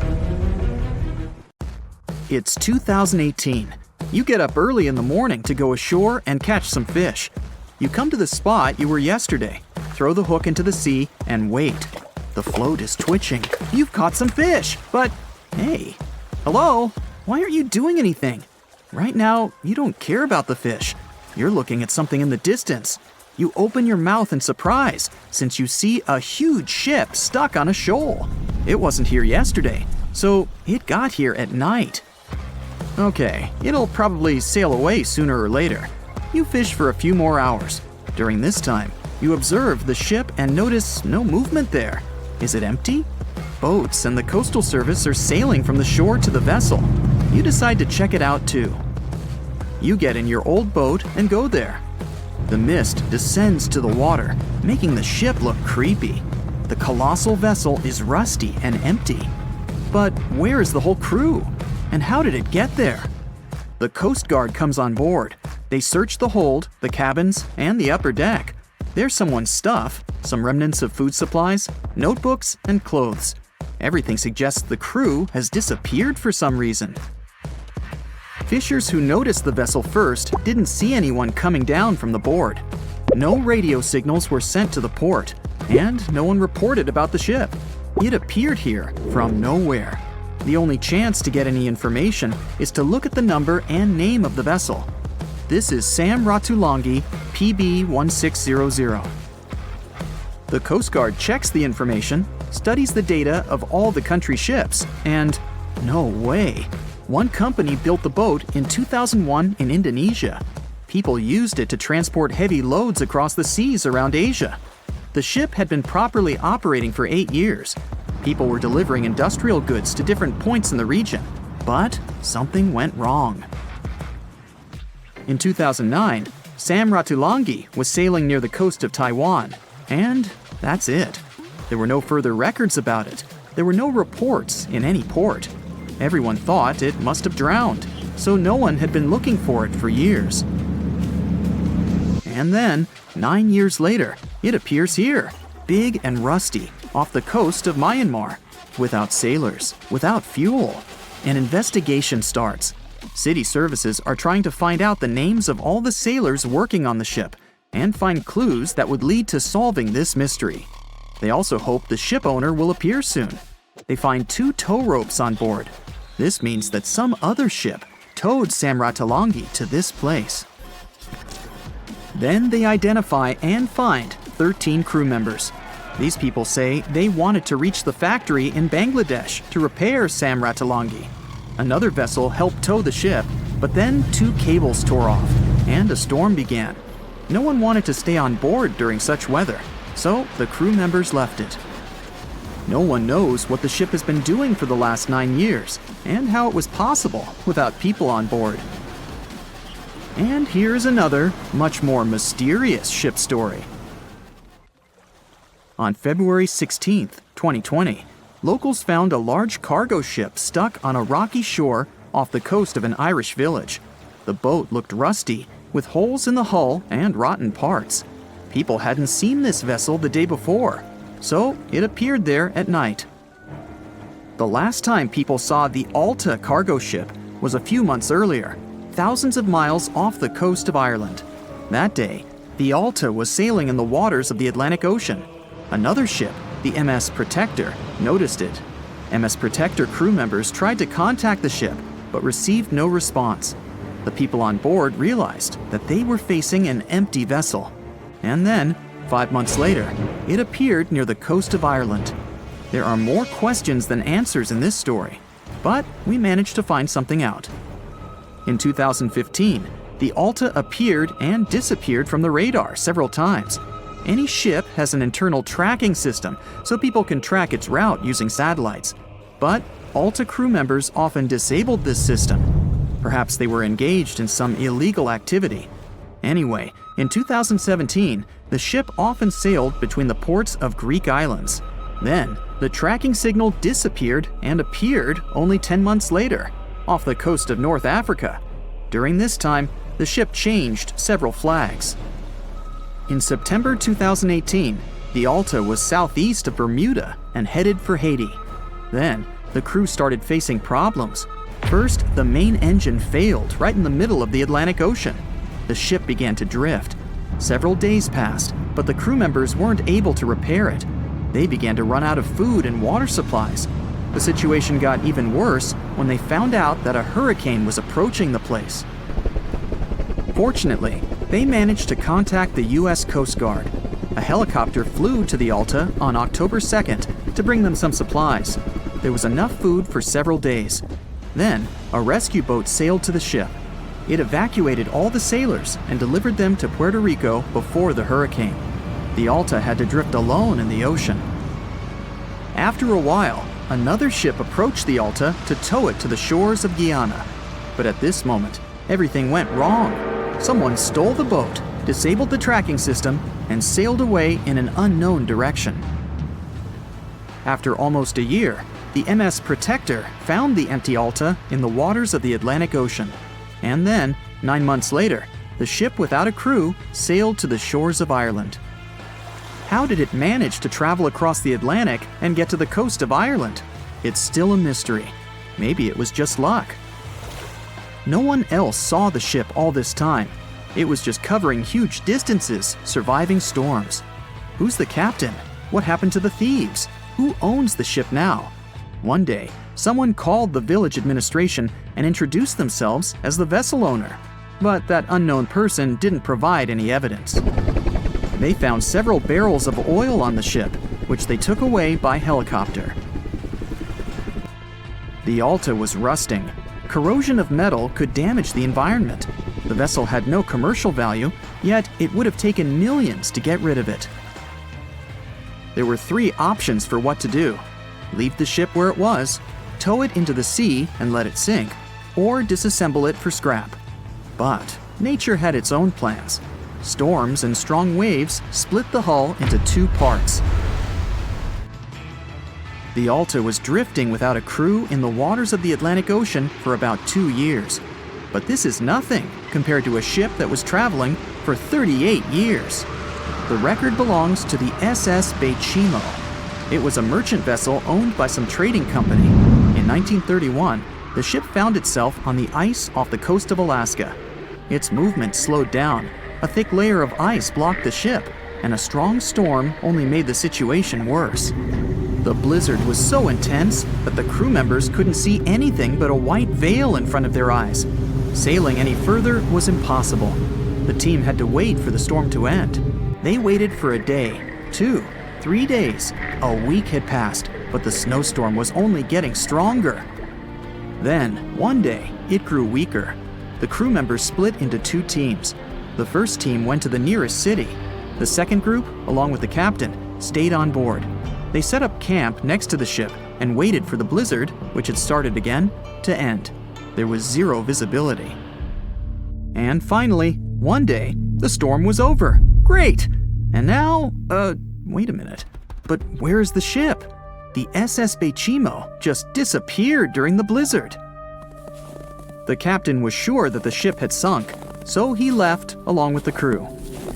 It's 2018. You get up early in the morning to go ashore and catch some fish. You come to the spot you were yesterday, throw the hook into the sea, and wait. The float is twitching. You've caught some fish, but hey, hello? Why aren't you doing anything? Right now, you don't care about the fish. You're looking at something in the distance. You open your mouth in surprise since you see a huge ship stuck on a shoal. It wasn't here yesterday, so it got here at night. Okay, it'll probably sail away sooner or later. You fish for a few more hours. During this time, you observe the ship and notice no movement there. Is it empty? Boats and the coastal service are sailing from the shore to the vessel. You decide to check it out too. You get in your old boat and go there. The mist descends to the water, making the ship look creepy. The colossal vessel is rusty and empty. But where is the whole crew? And how did it get there? The Coast Guard comes on board. They search the hold, the cabins, and the upper deck. There's someone's stuff, some remnants of food supplies, notebooks, and clothes. Everything suggests the crew has disappeared for some reason. Fishers who noticed the vessel first didn't see anyone coming down from the board. No radio signals were sent to the port, and no one reported about the ship. It appeared here from nowhere. The only chance to get any information is to look at the number and name of the vessel. This is Sam Ratulangi, PB 1600. The Coast Guard checks the information, studies the data of all the country's ships, and no way. One company built the boat in 2001 in Indonesia. People used it to transport heavy loads across the seas around Asia. The ship had been properly operating for 8 years. People were delivering industrial goods to different points in the region, but something went wrong. In 2009, Sam Ratulangi was sailing near the coast of Taiwan, and that's it. There were no further records about it. There were no reports in any port. Everyone thought it must have drowned, so no one had been looking for it for years. And then, 9 years later, it appears here, big and rusty, off the coast of Myanmar, without sailors, without fuel. An investigation starts. City services are trying to find out the names of all the sailors working on the ship and find clues that would lead to solving this mystery. They also hope the ship owner will appear soon. They find 2 tow ropes on board. This means that some other ship towed Sam Ratulangi to this place. Then they identify and find 13 crew members. These people say they wanted to reach the factory in Bangladesh to repair Sam Ratulangi. Another vessel helped tow the ship, but then 2 cables tore off, and a storm began. No one wanted to stay on board during such weather, so the crew members left it. No one knows what the ship has been doing for the last 9 years, and how it was possible without people on board. And here's another, much more mysterious ship story. On February 16, 2020, locals found a large cargo ship stuck on a rocky shore off the coast of an Irish village. The boat looked rusty, with holes in the hull and rotten parts. People hadn't seen this vessel the day before, so it appeared there at night. The last time people saw the Alta cargo ship was a few months earlier, thousands of miles off the coast of Ireland. That day, the Alta was sailing in the waters of the Atlantic Ocean. Another ship, the MS Protector, noticed it. MS Protector crew members tried to contact the ship, but received no response. The people on board realized that they were facing an empty vessel. And then, 5 months later, it appeared near the coast of Ireland. There are more questions than answers in this story, but we managed to find something out. In 2015, the Alta appeared and disappeared from the radar several times. Any ship has an internal tracking system, so people can track its route using satellites. But Alta crew members often disabled this system. Perhaps they were engaged in some illegal activity. Anyway, in 2017, the ship often sailed between the ports of Greek islands. Then, the tracking signal disappeared and appeared only 10 months later, off the coast of North Africa. During this time, the ship changed several flags. In September 2018, the Alta was southeast of Bermuda and headed for Haiti. Then, the crew started facing problems. First, the main engine failed right in the middle of the Atlantic Ocean. The ship began to drift. Several days passed, but the crew members weren't able to repair it. They began to run out of food and water supplies. The situation got even worse when they found out that a hurricane was approaching the place. Fortunately, they managed to contact the U.S. Coast Guard. A helicopter flew to the Alta on October 2nd to bring them some supplies. There was enough food for several days. Then, a rescue boat sailed to the ship. It evacuated all the sailors and delivered them to Puerto Rico before the hurricane. The Alta had to drift alone in the ocean. After a while, another ship approached the Alta to tow it to the shores of Guyana. But at this moment, everything went wrong. Someone stole the boat, disabled the tracking system, and sailed away in an unknown direction. After almost a year, the MS Protector found the empty Alta in the waters of the Atlantic Ocean. And then, 9 months later, the ship without a crew sailed to the shores of Ireland. How did it manage to travel across the Atlantic and get to the coast of Ireland? It's still a mystery. Maybe it was just luck. No one else saw the ship all this time. It was just covering huge distances, surviving storms. Who's the captain? What happened to the thieves? Who owns the ship now? One day, someone called the village administration and introduced themselves as the vessel owner. But that unknown person didn't provide any evidence. They found several barrels of oil on the ship, which they took away by helicopter. The Alta was rusting. Corrosion of metal could damage the environment. The vessel had no commercial value, yet it would have taken millions to get rid of it. There were 3 options for what to do: leave the ship where it was, tow it into the sea and let it sink, or disassemble it for scrap. But nature had its own plans. Storms and strong waves split the hull into 2 parts. The Alta was drifting without a crew in the waters of the Atlantic Ocean for about 2 years. But this is nothing compared to a ship that was traveling for 38 years. The record belongs to the SS Bechimo. It was a merchant vessel owned by some trading company. In 1931, the ship found itself on the ice off the coast of Alaska. Its movement slowed down. A thick layer of ice blocked the ship, and a strong storm only made the situation worse. The blizzard was so intense that the crew members couldn't see anything but a white veil in front of their eyes. Sailing any further was impossible. The team had to wait for the storm to end. They waited for a day, 2, 3 days. A week had passed, but the snowstorm was only getting stronger. Then, one day, it grew weaker. The crew members split into 2 teams. The first team went to the nearest city. The second group, along with the captain, stayed on board. They set up camp next to the ship and waited for the blizzard, which had started again, to end. There was 0 visibility. And finally, one day, the storm was over. Great! And now, wait a minute. But where is the ship? The SS Bechimo just disappeared during the blizzard. The captain was sure that the ship had sunk, so he left along with the crew.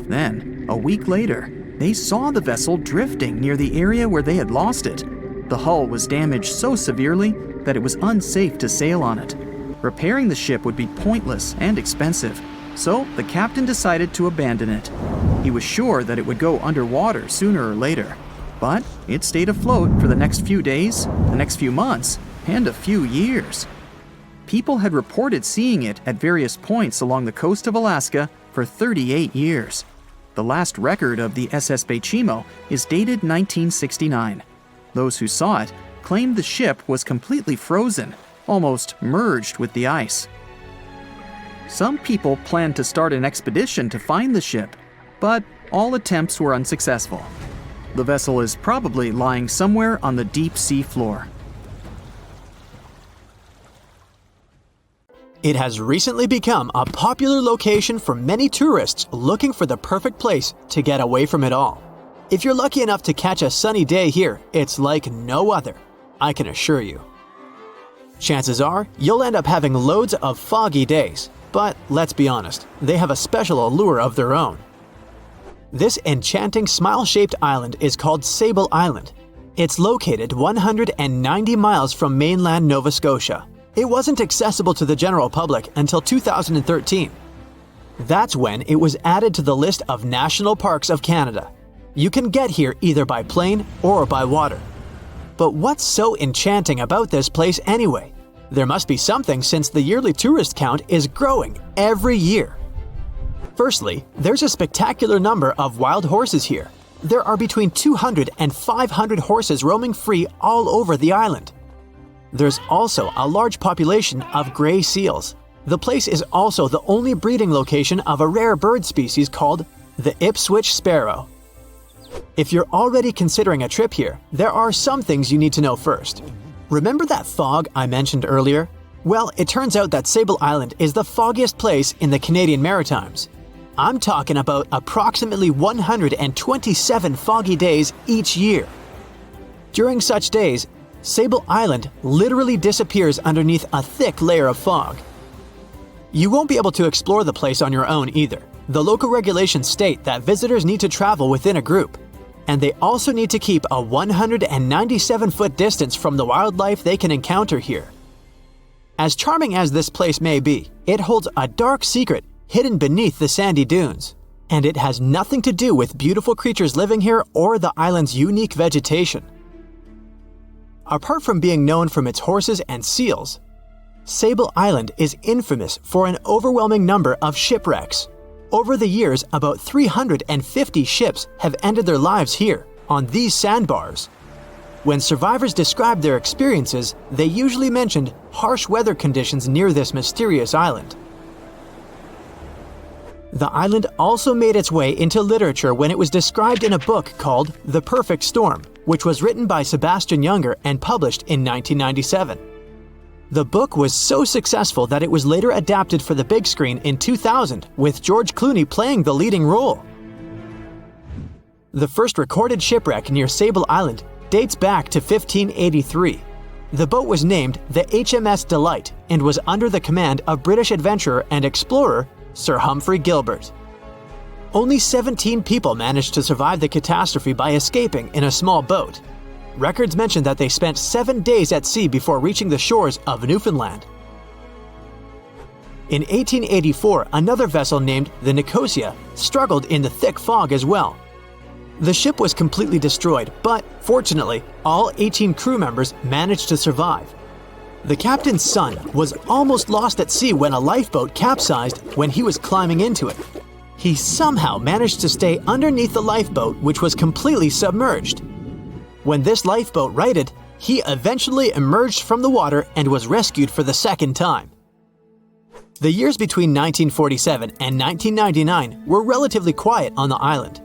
Then, a week later, they saw the vessel drifting near the area where they had lost it. The hull was damaged so severely that it was unsafe to sail on it. Repairing the ship would be pointless and expensive, so the captain decided to abandon it. He was sure that it would go underwater sooner or later, but it stayed afloat for the next few days, the next few months, and a few years. People had reported seeing it at various points along the coast of Alaska for 38 years. The last record of the SS Bechimo is dated 1969. Those who saw it claimed the ship was completely frozen, almost merged with the ice. Some people planned to start an expedition to find the ship, but all attempts were unsuccessful. The vessel is probably lying somewhere on the deep sea floor. It has recently become a popular location for many tourists looking for the perfect place to get away from it all. If you're lucky enough to catch a sunny day here, it's like no other, I can assure you. Chances are, you'll end up having loads of foggy days, but let's be honest, they have a special allure of their own. This enchanting smile-shaped island is called Sable Island. It's located 190 miles from mainland Nova Scotia. It wasn't accessible to the general public until 2013. That's when it was added to the list of national parks of Canada. You can get here either by plane or by water. But what's so enchanting about this place anyway? There must be something since the yearly tourist count is growing every year. Firstly, there's a spectacular number of wild horses here. There are between 200 and 500 horses roaming free all over the island. There's also a large population of gray seals. The place is also the only breeding location of a rare bird species called the Ipswich sparrow. If you're already considering a trip here, there are some things you need to know first. Remember that fog I mentioned earlier? Well, it turns out that Sable Island is the foggiest place in the Canadian Maritimes. I'm talking about approximately 127 foggy days each year. During such days, Sable Island literally disappears underneath a thick layer of fog. You won't be able to explore the place on your own either. The local regulations state that visitors need to travel within a group, and they also need to keep a 197-foot distance from the wildlife they can encounter here. As charming as this place may be, it holds a dark secret hidden beneath the sandy dunes, and it has nothing to do with beautiful creatures living here or the island's unique vegetation. Apart from being known from its horses and seals, Sable Island is infamous for an overwhelming number of shipwrecks. Over the years, about 350 ships have ended their lives here, on these sandbars. When survivors described their experiences, they usually mentioned harsh weather conditions near this mysterious island. The island also made its way into literature when it was described in a book called The Perfect Storm, which was written by Sebastian Junger and published in 1997. The book was so successful that it was later adapted for the big screen in 2000, with George Clooney playing the leading role. The first recorded shipwreck near Sable Island dates back to 1583. The boat was named the HMS Delight and was under the command of British adventurer and explorer Sir Humphrey Gilbert. Only 17 people managed to survive the catastrophe by escaping in a small boat. Records mention that they spent 7 days at sea before reaching the shores of Newfoundland. In 1884, another vessel named the Nicosia struggled in the thick fog as well. The ship was completely destroyed, but fortunately, all 18 crew members managed to survive. The captain's son was almost lost at sea when a lifeboat capsized when he was climbing into it. He somehow managed to stay underneath the lifeboat, which was completely submerged. When this lifeboat righted, he eventually emerged from the water and was rescued for the second time. The years between 1947 and 1999 were relatively quiet on the island.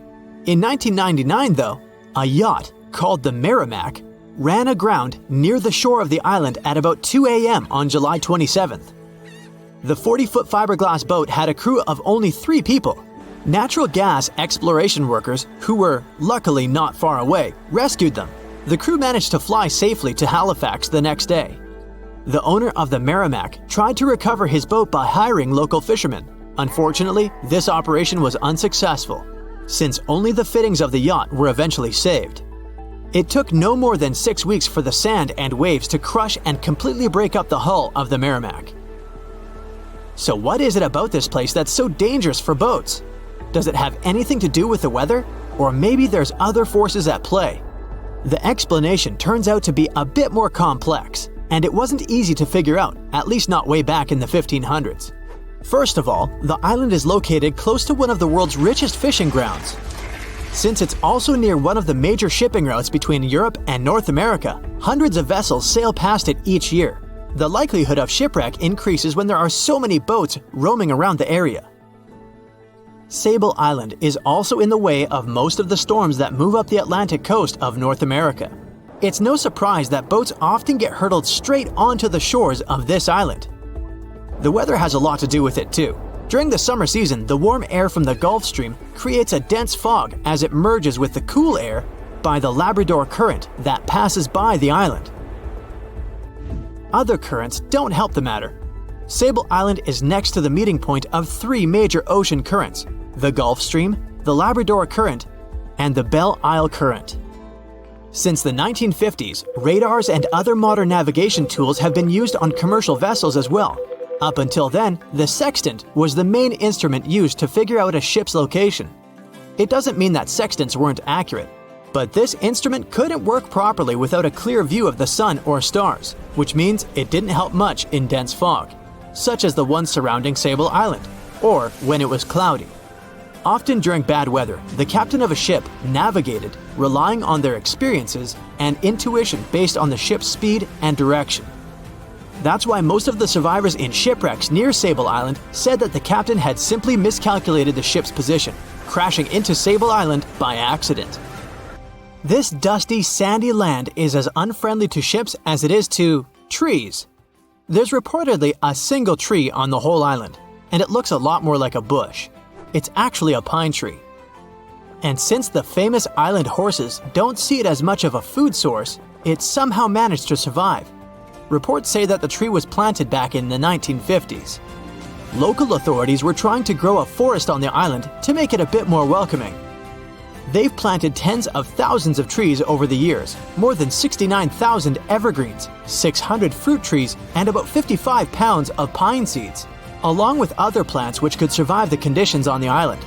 In 1999, though, a yacht called the Merrimack ran aground near the shore of the island at about 2 a.m. on July 27th. The 40-foot fiberglass boat had a crew of only 3 people. Natural gas exploration workers, who were luckily not far away, rescued them. The crew managed to fly safely to Halifax the next day. The owner of the Merrimack tried to recover his boat by hiring local fishermen. Unfortunately, this operation was unsuccessful, since only the fittings of the yacht were eventually saved. It took no more than 6 weeks for the sand and waves to crush and completely break up the hull of the Merrimack. So what is it about this place that's so dangerous for boats? Does it have anything to do with the weather? Or maybe there's other forces at play? The explanation turns out to be a bit more complex, and it wasn't easy to figure out, at least not way back in the 1500s. First of all, the island is located close to one of the world's richest fishing grounds. Since it's also near one of the major shipping routes between Europe and North America, hundreds of vessels sail past it each year. The likelihood of shipwreck increases when there are so many boats roaming around the area. Sable Island is also in the way of most of the storms that move up the Atlantic coast of North America. It's no surprise that boats often get hurtled straight onto the shores of this island. The weather has a lot to do with it too. During the summer season, the warm air from the Gulf Stream creates a dense fog as it merges with the cool air by the Labrador Current that passes by the island. Other currents don't help the matter. Sable Island is next to the meeting point of 3 major ocean currents: the Gulf Stream, the Labrador Current, and the Belle Isle Current. Since the 1950s, radars and other modern navigation tools have been used on commercial vessels as well. Up until then, the sextant was the main instrument used to figure out a ship's location. It doesn't mean that sextants weren't accurate, but this instrument couldn't work properly without a clear view of the sun or stars, which means it didn't help much in dense fog, such as the one surrounding Sable Island, or when it was cloudy. Often during bad weather, the captain of a ship navigated, relying on their experiences and intuition based on the ship's speed and direction. That's why most of the survivors in shipwrecks near Sable Island said that the captain had simply miscalculated the ship's position, crashing into Sable Island by accident. This dusty, sandy land is as unfriendly to ships as it is to trees. There's reportedly a single tree on the whole island, and it looks a lot more like a bush. It's actually a pine tree. And since the famous island horses don't see it as much of a food source, it somehow managed to survive. Reports say that the tree was planted back in the 1950s. Local authorities were trying to grow a forest on the island to make it a bit more welcoming. They've planted tens of thousands of trees over the years, more than 69,000 evergreens, 600 fruit trees, and about 55 pounds of pine seeds, along with other plants which could survive the conditions on the island.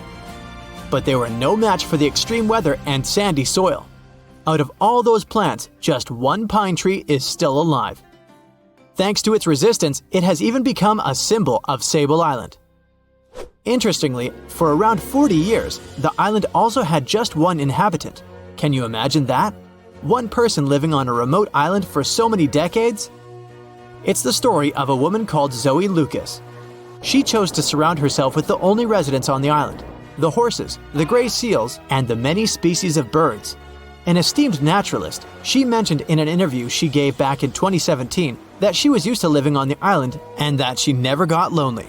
But they were no match for the extreme weather and sandy soil. Out of all those plants, just one pine tree is still alive. Thanks to its resistance, it has even become a symbol of Sable Island. Interestingly, for around 40 years, the island also had just one inhabitant. Can you imagine that? One person living on a remote island for so many decades? It's the story of a woman called Zoe Lucas. She chose to surround herself with the only residents on the island: the horses, the gray seals, and the many species of birds. An esteemed naturalist, she mentioned in an interview she gave back in 2017 that she was used to living on the island and that she never got lonely.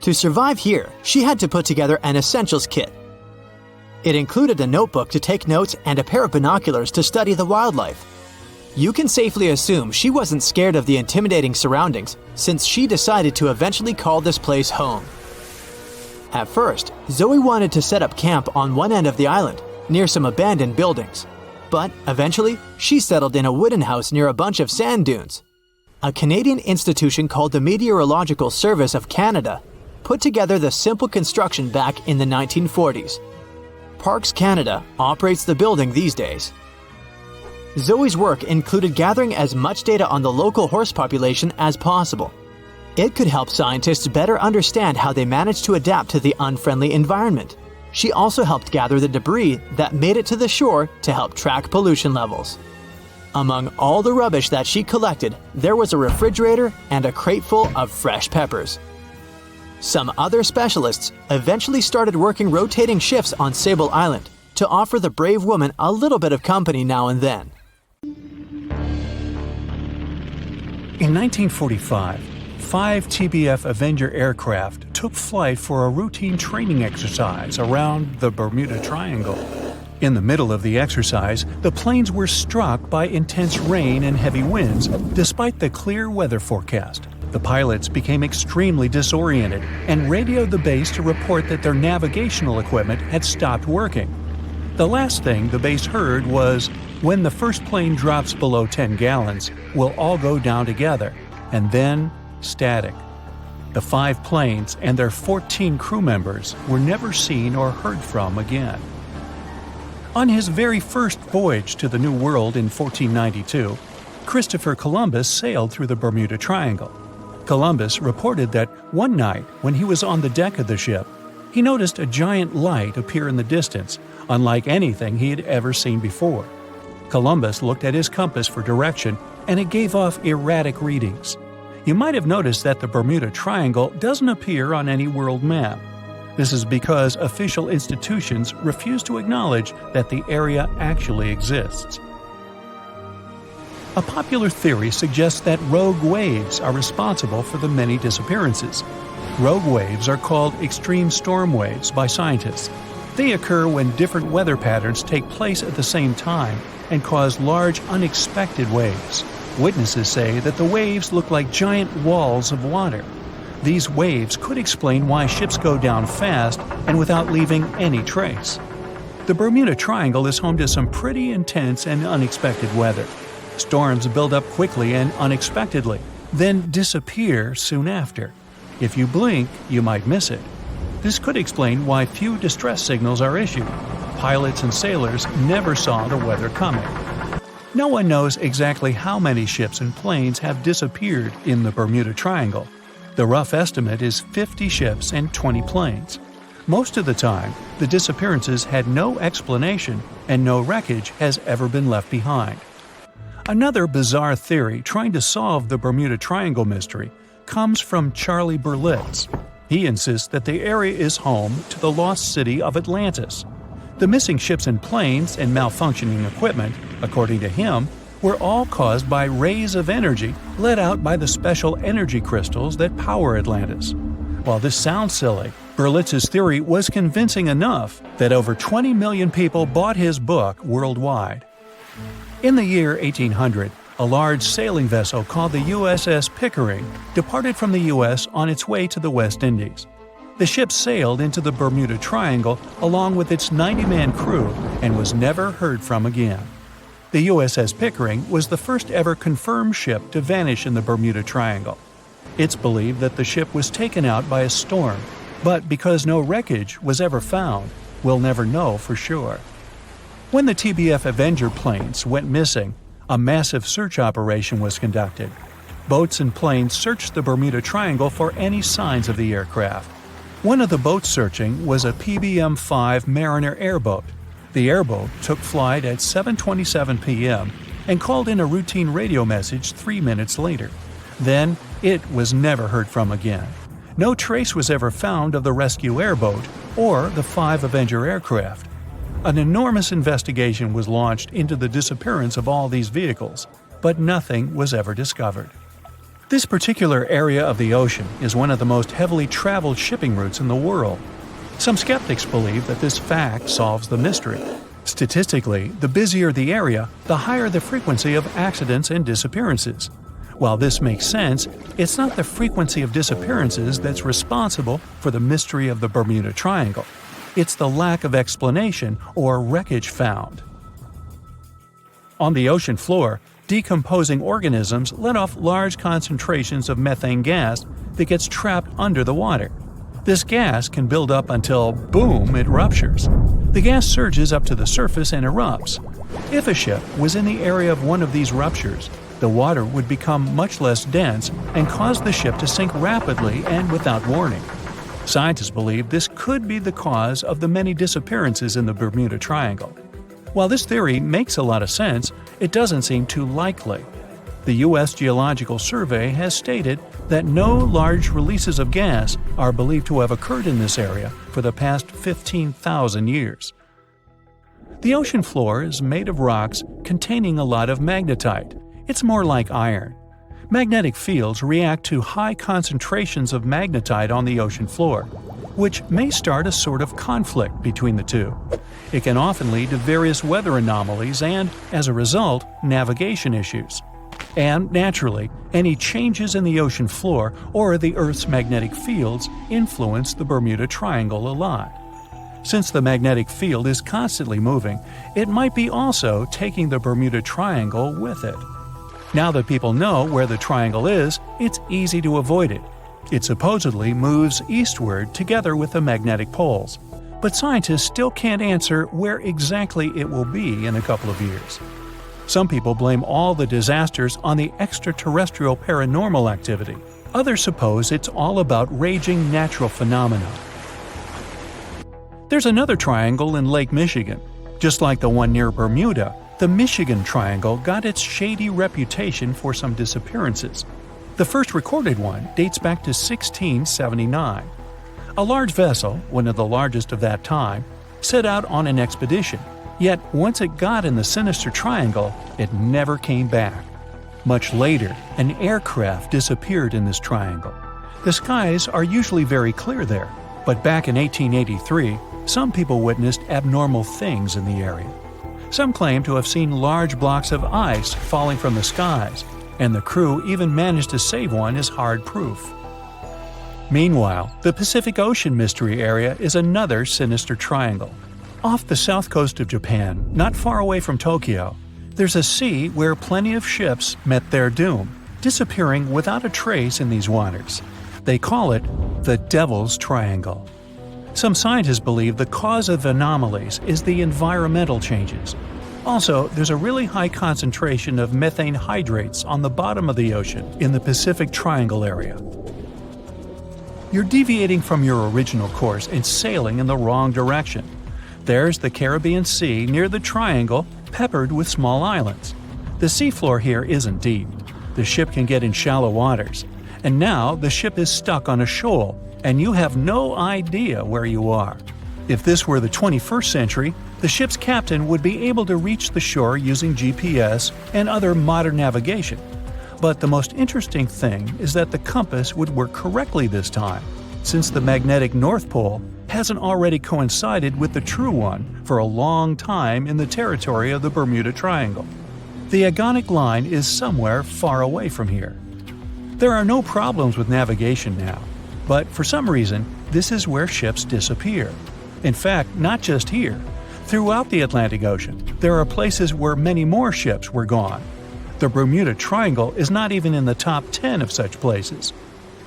To survive here, she had to put together an essentials kit. It included a notebook to take notes and a pair of binoculars to study the wildlife. You can safely assume she wasn't scared of the intimidating surroundings, since she decided to eventually call this place home. At first, Zoe wanted to set up camp on one end of the island, near some abandoned buildings. But eventually, she settled in a wooden house near a bunch of sand dunes. A Canadian institution called the Meteorological Service of Canada put together the simple construction back in the 1940s. Parks Canada operates the building these days. Zoe's work included gathering as much data on the local horse population as possible. It could help scientists better understand how they managed to adapt to the unfriendly environment. She also helped gather the debris that made it to the shore to help track pollution levels. Among all the rubbish that she collected, there was a refrigerator and a crate full of fresh peppers. Some other specialists eventually started working rotating shifts on Sable Island to offer the brave woman a little bit of company now and then. In 1945, 5 TBF Avenger aircraft took flight for a routine training exercise around the Bermuda Triangle. In the middle of the exercise, the planes were struck by intense rain and heavy winds, despite the clear weather forecast. The pilots became extremely disoriented and radioed the base to report that their navigational equipment had stopped working. The last thing the base heard was, "When the first plane drops below 10 gallons, we'll all go down together," and then static. The 5 planes and their 14 crew members were never seen or heard from again. On his very first voyage to the New World in 1492, Christopher Columbus sailed through the Bermuda Triangle. Columbus reported that one night when he was on the deck of the ship, he noticed a giant light appear in the distance, unlike anything he had ever seen before. Columbus looked at his compass for direction, and it gave off erratic readings. You might have noticed that the Bermuda Triangle doesn't appear on any world map. This is because official institutions refuse to acknowledge that the area actually exists. A popular theory suggests that rogue waves are responsible for the many disappearances. Rogue waves are called extreme storm waves by scientists. They occur when different weather patterns take place at the same time and cause large unexpected waves. Witnesses say that the waves look like giant walls of water. These waves could explain why ships go down fast and without leaving any trace. The Bermuda Triangle is home to some pretty intense and unexpected weather. Storms build up quickly and unexpectedly, then disappear soon after. If you blink, you might miss it. This could explain why few distress signals are issued. Pilots and sailors never saw the weather coming. No one knows exactly how many ships and planes have disappeared in the Bermuda Triangle. The rough estimate is 50 ships and 20 planes. Most of the time, the disappearances had no explanation and no wreckage has ever been left behind. Another bizarre theory trying to solve the Bermuda Triangle mystery comes from Charlie Berlitz. He insists that the area is home to the lost city of Atlantis. The missing ships and planes and malfunctioning equipment, according to him, were all caused by rays of energy let out by the special energy crystals that power Atlantis. While this sounds silly, Berlitz's theory was convincing enough that over 20 million people bought his book worldwide. In the year 1800, a large sailing vessel called the USS Pickering departed from the U.S. on its way to the West Indies. The ship sailed into the Bermuda Triangle along with its 90-man crew and was never heard from again. The USS Pickering was the first ever confirmed ship to vanish in the Bermuda Triangle. It's believed that the ship was taken out by a storm, but because no wreckage was ever found, we'll never know for sure. When the TBF Avenger planes went missing, a massive search operation was conducted. Boats and planes searched the Bermuda Triangle for any signs of the aircraft. One of the boats searching was a PBM-5 Mariner airboat. The airboat took flight at 7:27 p.m. and called in a routine radio message 3 minutes later. Then, it was never heard from again. No trace was ever found of the rescue airboat or the 5 Avenger aircraft. An enormous investigation was launched into the disappearance of all these vehicles, but nothing was ever discovered. This particular area of the ocean is one of the most heavily traveled shipping routes in the world. Some skeptics believe that this fact solves the mystery. Statistically, the busier the area, the higher the frequency of accidents and disappearances. While this makes sense, it's not the frequency of disappearances that's responsible for the mystery of the Bermuda Triangle. It's the lack of explanation or wreckage found. On the ocean floor, decomposing organisms let off large concentrations of methane gas that gets trapped under the water. This gas can build up until, boom, it ruptures. The gas surges up to the surface and erupts. If a ship was in the area of one of these ruptures, the water would become much less dense and cause the ship to sink rapidly and without warning. Scientists believe this could be the cause of the many disappearances in the Bermuda Triangle. While this theory makes a lot of sense, it doesn't seem too likely. The U.S. Geological Survey has stated that no large releases of gas are believed to have occurred in this area for the past 15,000 years. The ocean floor is made of rocks containing a lot of magnetite. It's more like iron. Magnetic fields react to high concentrations of magnetite on the ocean floor, which may start a sort of conflict between the two. It can often lead to various weather anomalies and, as a result, navigation issues. And, naturally, any changes in the ocean floor or the Earth's magnetic fields influence the Bermuda Triangle a lot. Since the magnetic field is constantly moving, it might be also taking the Bermuda Triangle with it. Now that people know where the triangle is, it's easy to avoid it. It supposedly moves eastward together with the magnetic poles, but scientists still can't answer where exactly it will be in a couple of years. Some people blame all the disasters on the extraterrestrial paranormal activity. Others suppose it's all about raging natural phenomena. There's another triangle in Lake Michigan. Just like the one near Bermuda, the Michigan Triangle got its shady reputation for some disappearances. The first recorded one dates back to 1679. A large vessel, one of the largest of that time, set out on an expedition, yet once it got in the sinister triangle, it never came back. Much later, an aircraft disappeared in this triangle. The skies are usually very clear there, but back in 1883, some people witnessed abnormal things in the area. Some claim to have seen large blocks of ice falling from the skies, and the crew even managed to save one as hard proof. Meanwhile, the Pacific Ocean Mystery Area is another sinister triangle. Off the south coast of Japan, not far away from Tokyo, there's a sea where plenty of ships met their doom, disappearing without a trace in these waters. They call it the Devil's Triangle. Some scientists believe the cause of anomalies is the environmental changes. Also, there's a really high concentration of methane hydrates on the bottom of the ocean in the Pacific Triangle area. You're deviating from your original course and sailing in the wrong direction. There's the Caribbean Sea near the triangle, peppered with small islands. The seafloor here isn't deep. The ship can get in shallow waters. And now the ship is stuck on a shoal, and you have no idea where you are. If this were the 21st century, the ship's captain would be able to reach the shore using GPS and other modern navigation. But the most interesting thing is that the compass would work correctly this time, since the magnetic North Pole hasn't already coincided with the true one for a long time in the territory of the Bermuda Triangle. The agonic line is somewhere far away from here. There are no problems with navigation now, but for some reason, this is where ships disappear. In fact, not just here. Throughout the Atlantic Ocean, there are places where many more ships were gone. The Bermuda Triangle is not even in the top 10 of such places.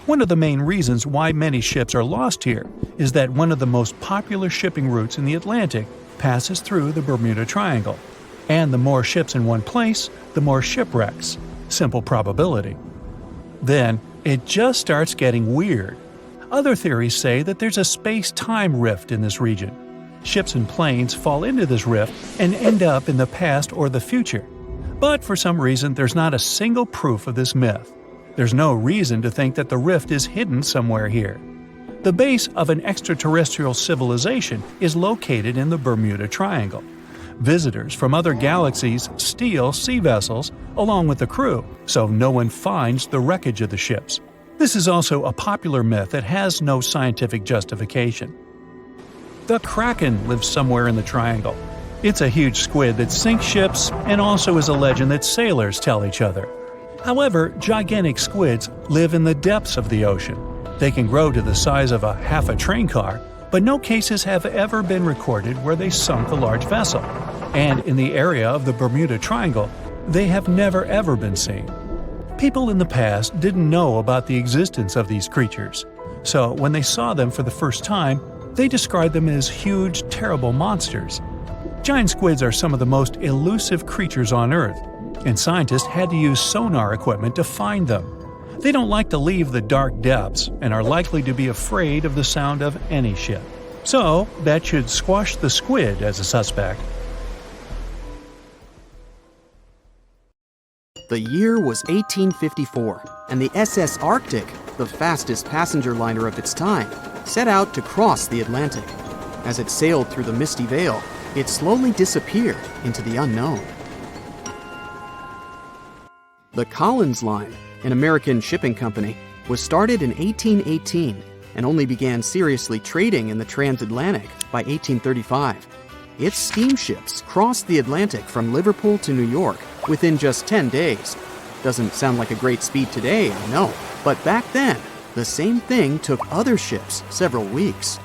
One of the main reasons why many ships are lost here is that one of the most popular shipping routes in the Atlantic passes through the Bermuda Triangle. And the more ships in one place, the more shipwrecks. Simple probability. Then, it just starts getting weird. Other theories say that there's a space-time rift in this region. Ships and planes fall into this rift and end up in the past or the future. But for some reason, there's not a single proof of this myth. There's no reason to think that the rift is hidden somewhere here. The base of an extraterrestrial civilization is located in the Bermuda Triangle. Visitors from other galaxies steal sea vessels along with the crew, so no one finds the wreckage of the ships. This is also a popular myth that has no scientific justification. The Kraken lives somewhere in the triangle. It's a huge squid that sinks ships and also is a legend that sailors tell each other. However, gigantic squids live in the depths of the ocean. They can grow to the size of half a train car, but no cases have ever been recorded where they sunk a large vessel. And in the area of the Bermuda Triangle, they have never ever been seen. People in the past didn't know about the existence of these creatures, so when they saw them for the first time, they described them as huge, terrible monsters. Giant squids are some of the most elusive creatures on Earth, and scientists had to use sonar equipment to find them. They don't like to leave the dark depths and are likely to be afraid of the sound of any ship. So, that should squash the squid as a suspect. The year was 1854, and the SS Arctic, the fastest passenger liner of its time, set out to cross the Atlantic. As it sailed through the misty veil, it slowly disappeared into the unknown. The Collins Line, an American shipping company, was started in 1818 and only began seriously trading in the transatlantic by 1835. Its steamships crossed the Atlantic from Liverpool to New York within just 10 days. Doesn't sound like a great speed today, I know, but back then, the same thing took other ships several weeks.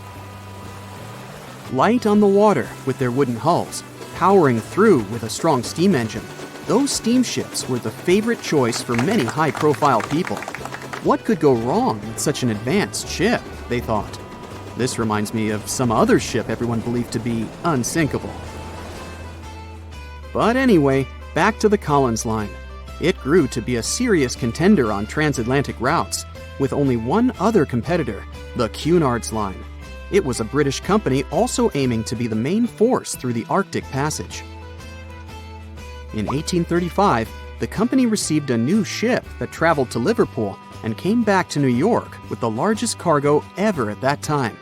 Light on the water with their wooden hulls, powering through with a strong steam engine, those steamships were the favorite choice for many high-profile people. What could go wrong with such an advanced ship, they thought. This reminds me of some other ship everyone believed to be unsinkable. But anyway, back to the Collins Line. It grew to be a serious contender on transatlantic routes, with only one other competitor, the Cunard's Line. It was a British company also aiming to be the main force through the Arctic Passage. In 1835, the company received a new ship that traveled to Liverpool and came back to New York with the largest cargo ever at that time.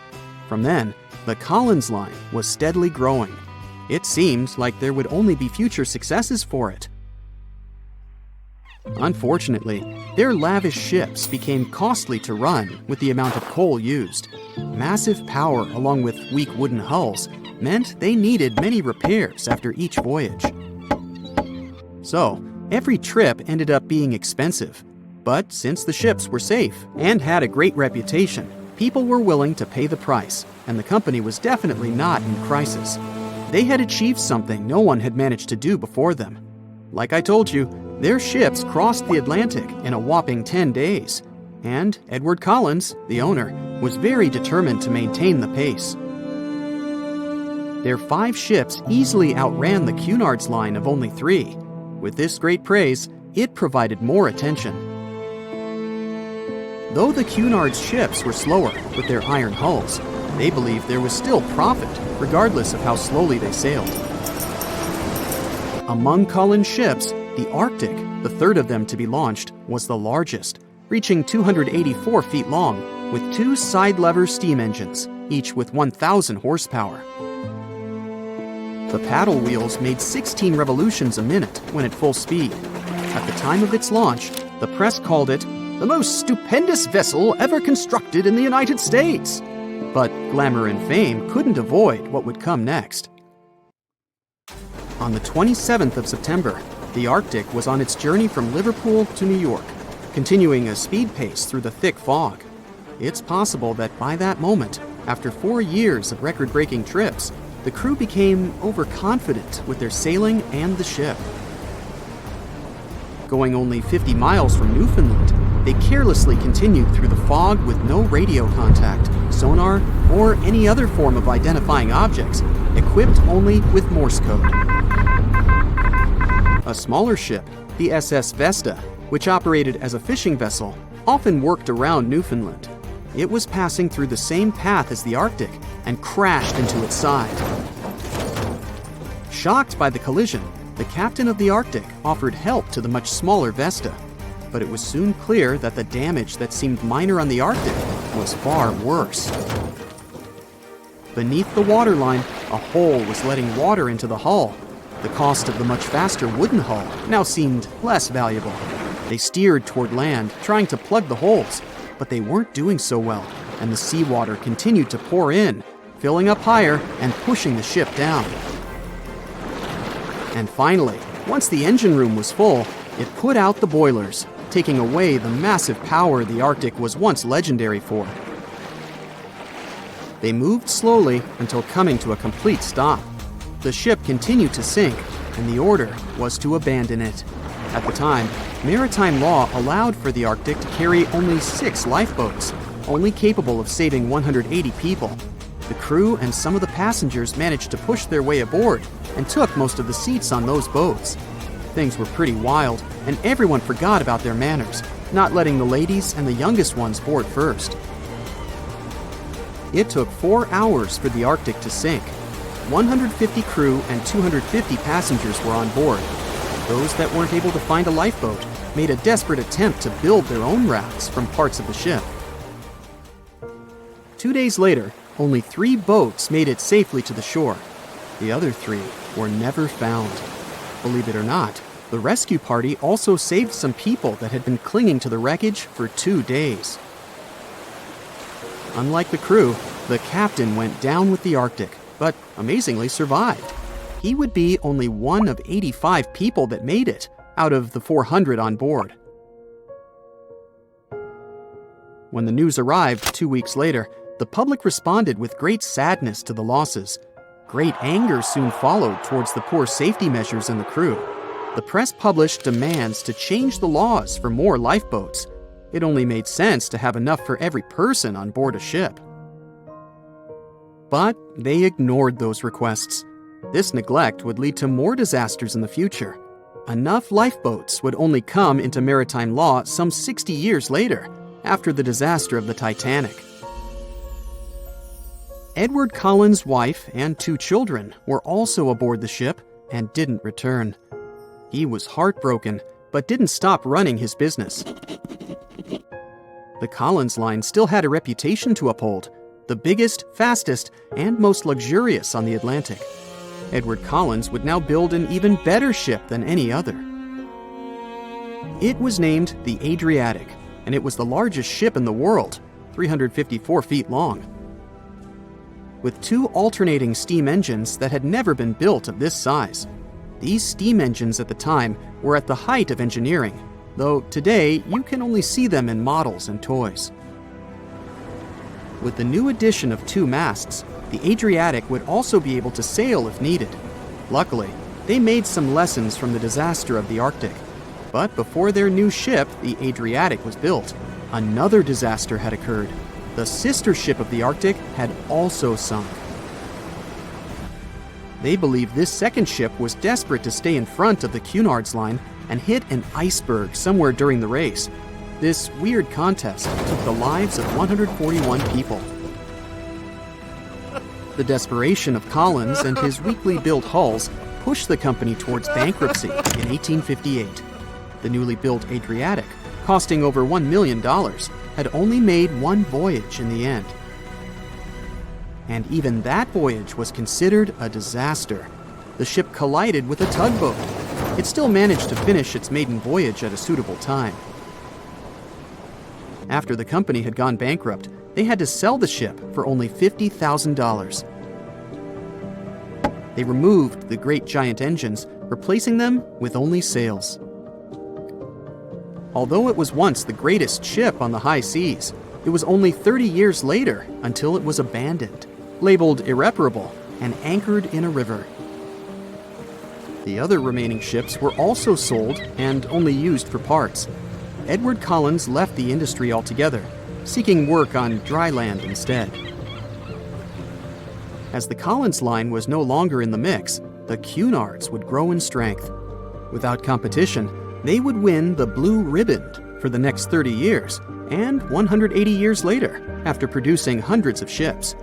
From then, the Collins Line was steadily growing. It seemed like there would only be future successes for it. Unfortunately, their lavish ships became costly to run with the amount of coal used. Massive power along with weak wooden hulls meant they needed many repairs after each voyage. So, every trip ended up being expensive. But since the ships were safe and had a great reputation, people were willing to pay the price, and the company was definitely not in crisis. They had achieved something no one had managed to do before them. Like I told you, their ships crossed the Atlantic in a whopping 10 days, and Edward Collins, the owner, was very determined to maintain the pace. Their 5 ships easily outran the Cunard's Line of only 3. With this great praise, it provided more attention. Though the Cunard's ships were slower with their iron hulls, they believed there was still profit, regardless of how slowly they sailed. Among Cullen's ships, the Arctic, the third of them to be launched, was the largest, reaching 284 feet long, with 2 side-lever steam engines, each with 1,000 horsepower. The paddle wheels made 16 revolutions a minute when at full speed. At the time of its launch, the press called it the most stupendous vessel ever constructed in the United States. But glamour and fame couldn't avoid what would come next. On the 27th of September, the Arctic was on its journey from Liverpool to New York, continuing a speed pace through the thick fog. It's possible that by that moment, after 4 years of record-breaking trips, the crew became overconfident with their sailing and the ship. Going only 50 miles from Newfoundland, they carelessly continued through the fog with no radio contact, sonar, or any other form of identifying objects, equipped only with Morse code. A smaller ship, the SS Vesta, which operated as a fishing vessel, often worked around Newfoundland. It was passing through the same path as the Arctic and crashed into its side. Shocked by the collision, the captain of the Arctic offered help to the much smaller Vesta, but it was soon clear that the damage that seemed minor on the Arctic was far worse. Beneath the waterline, a hole was letting water into the hull. The cost of the much faster wooden hull now seemed less valuable. They steered toward land, trying to plug the holes, but they weren't doing so well, and the seawater continued to pour in, filling up higher and pushing the ship down. And finally, once the engine room was full, it put out the boilers, taking away the massive power the Arctic was once legendary for. They moved slowly until coming to a complete stop. The ship continued to sink, and the order was to abandon it. At the time, maritime law allowed for the Arctic to carry only 6 lifeboats, only capable of saving 180 people. The crew and some of the passengers managed to push their way aboard and took most of the seats on those boats. Things were pretty wild, and everyone forgot about their manners, not letting the ladies and the youngest ones board first. It took 4 hours for the Arctic to sink. 150 crew and 250 passengers were on board. Those that weren't able to find a lifeboat made a desperate attempt to build their own rafts from parts of the ship. 2 days later, only 3 boats made it safely to the shore. The other 3 were never found. Believe it or not, the rescue party also saved some people that had been clinging to the wreckage for 2 days. Unlike the crew, the captain went down with the Arctic, but amazingly survived. He would be only one of 85 people that made it out of the 400 on board. When the news arrived 2 weeks later, the public responded with great sadness to the losses. Great anger soon followed towards the poor safety measures in the crew. The press published demands to change the laws for more lifeboats. It only made sense to have enough for every person on board a ship. But they ignored those requests. This neglect would lead to more disasters in the future. Enough lifeboats would only come into maritime law some 60 years later, after the disaster of the Titanic. Edward Cullen's wife and 2 children were also aboard the ship and didn't return. He was heartbroken, but didn't stop running his business. The Collins line still had a reputation to uphold, the biggest, fastest, and most luxurious on the Atlantic. Edward Collins would now build an even better ship than any other. It was named the Adriatic, and it was the largest ship in the world, 354 feet long. With 2 alternating steam engines that had never been built of this size. These steam engines at the time were at the height of engineering, though today you can only see them in models and toys. With the new addition of 2 masts, the Adriatic would also be able to sail if needed. Luckily, they made some lessons from the disaster of the Arctic. But before their new ship, the Adriatic, was built, another disaster had occurred. The sister ship of the Arctic had also sunk. They believe this second ship was desperate to stay in front of the Cunard's line and hit an iceberg somewhere during the race. This weird contest took the lives of 141 people. The desperation of Collins and his weakly built hulls pushed the company towards bankruptcy in 1858. The newly built Adriatic, costing over $1 million, had only made one voyage in the end. And even that voyage was considered a disaster. The ship collided with a tugboat. It still managed to finish its maiden voyage at a suitable time. After the company had gone bankrupt, they had to sell the ship for only $50,000. They removed the great giant engines, replacing them with only sails. Although it was once the greatest ship on the high seas, it was only 30 years later until it was abandoned, labeled irreparable, and anchored in a river. The other remaining ships were also sold and only used for parts. Edward Collins left the industry altogether, seeking work on dry land instead. As the Collins line was no longer in the mix, the Cunards would grow in strength. Without competition, they would win the Blue Riband for the next 30 years, and 180 years later, after producing hundreds of ships.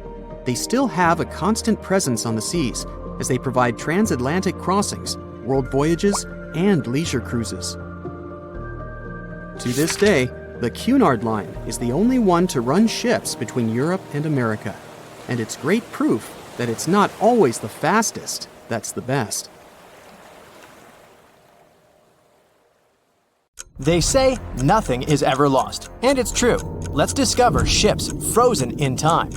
They still have a constant presence on the seas as they provide transatlantic crossings, world voyages, and leisure cruises. To this day, the Cunard Line is the only one to run ships between Europe and America, and it's great proof that it's not always the fastest that's the best. They say nothing is ever lost, and it's true. Let's discover ships frozen in time.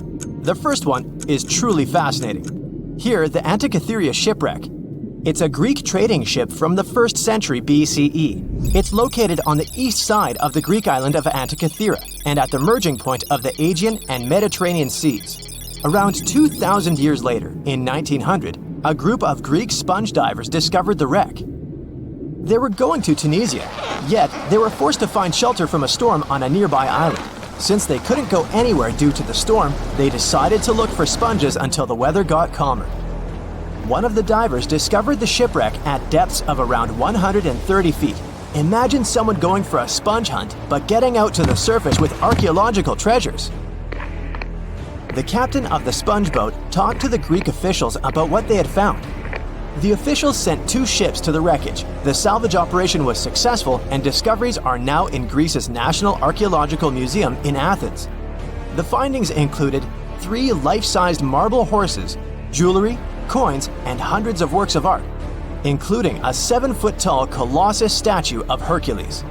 The first one is truly fascinating. Here, the Antikythera shipwreck. It's a Greek trading ship from the 1st century BCE. It's located on the east side of the Greek island of Antikythera and at the merging point of the Aegean and Mediterranean seas. Around 2,000 years later, in 1900, a group of Greek sponge divers discovered the wreck. They were going to Tunisia, yet they were forced to find shelter from a storm on a nearby island. Since they couldn't go anywhere due to the storm, they decided to look for sponges until the weather got calmer. One of the divers discovered the shipwreck at depths of around 130 feet. Imagine someone going for a sponge hunt, but getting out to the surface with archaeological treasures. The captain of the sponge boat talked to the Greek officials about what they had found. The officials sent 2 ships to the wreckage. The salvage operation was successful, and discoveries are now in Greece's National Archaeological Museum in Athens. The findings included 3 life-sized marble horses, jewelry, coins, and hundreds of works of art, including a 7-foot-tall Colossus statue of Hercules.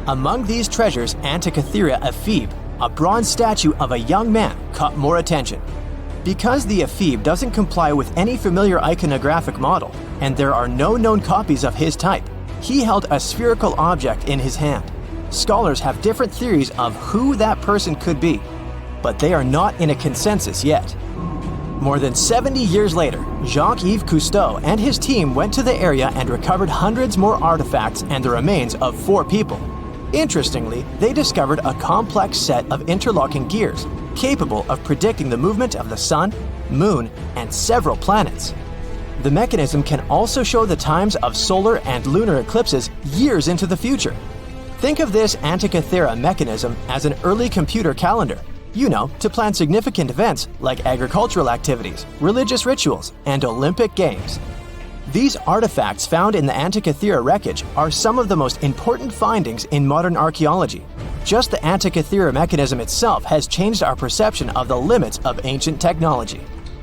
Among these treasures, Antikythera ephebe, a bronze statue of a young man, caught more attention. Because the ephebe doesn't comply with any familiar iconographic model, and there are no known copies of his type, he held a spherical object in his hand. Scholars have different theories of who that person could be, but they are not in a consensus yet. More than 70 years later, Jacques-Yves Cousteau and his team went to the area and recovered hundreds more artifacts and the remains of 4 people. Interestingly, they discovered a complex set of interlocking gears, capable of predicting the movement of the sun, moon, and several planets. The mechanism can also show the times of solar and lunar eclipses years into the future. Think of this Antikythera mechanism as an early computer calendar, to plan significant events like agricultural activities, religious rituals, and Olympic Games. These artifacts found in the Antikythera wreckage are some of the most important findings in modern archaeology. Just the Antikythera mechanism itself has changed our perception of the limits of ancient technology.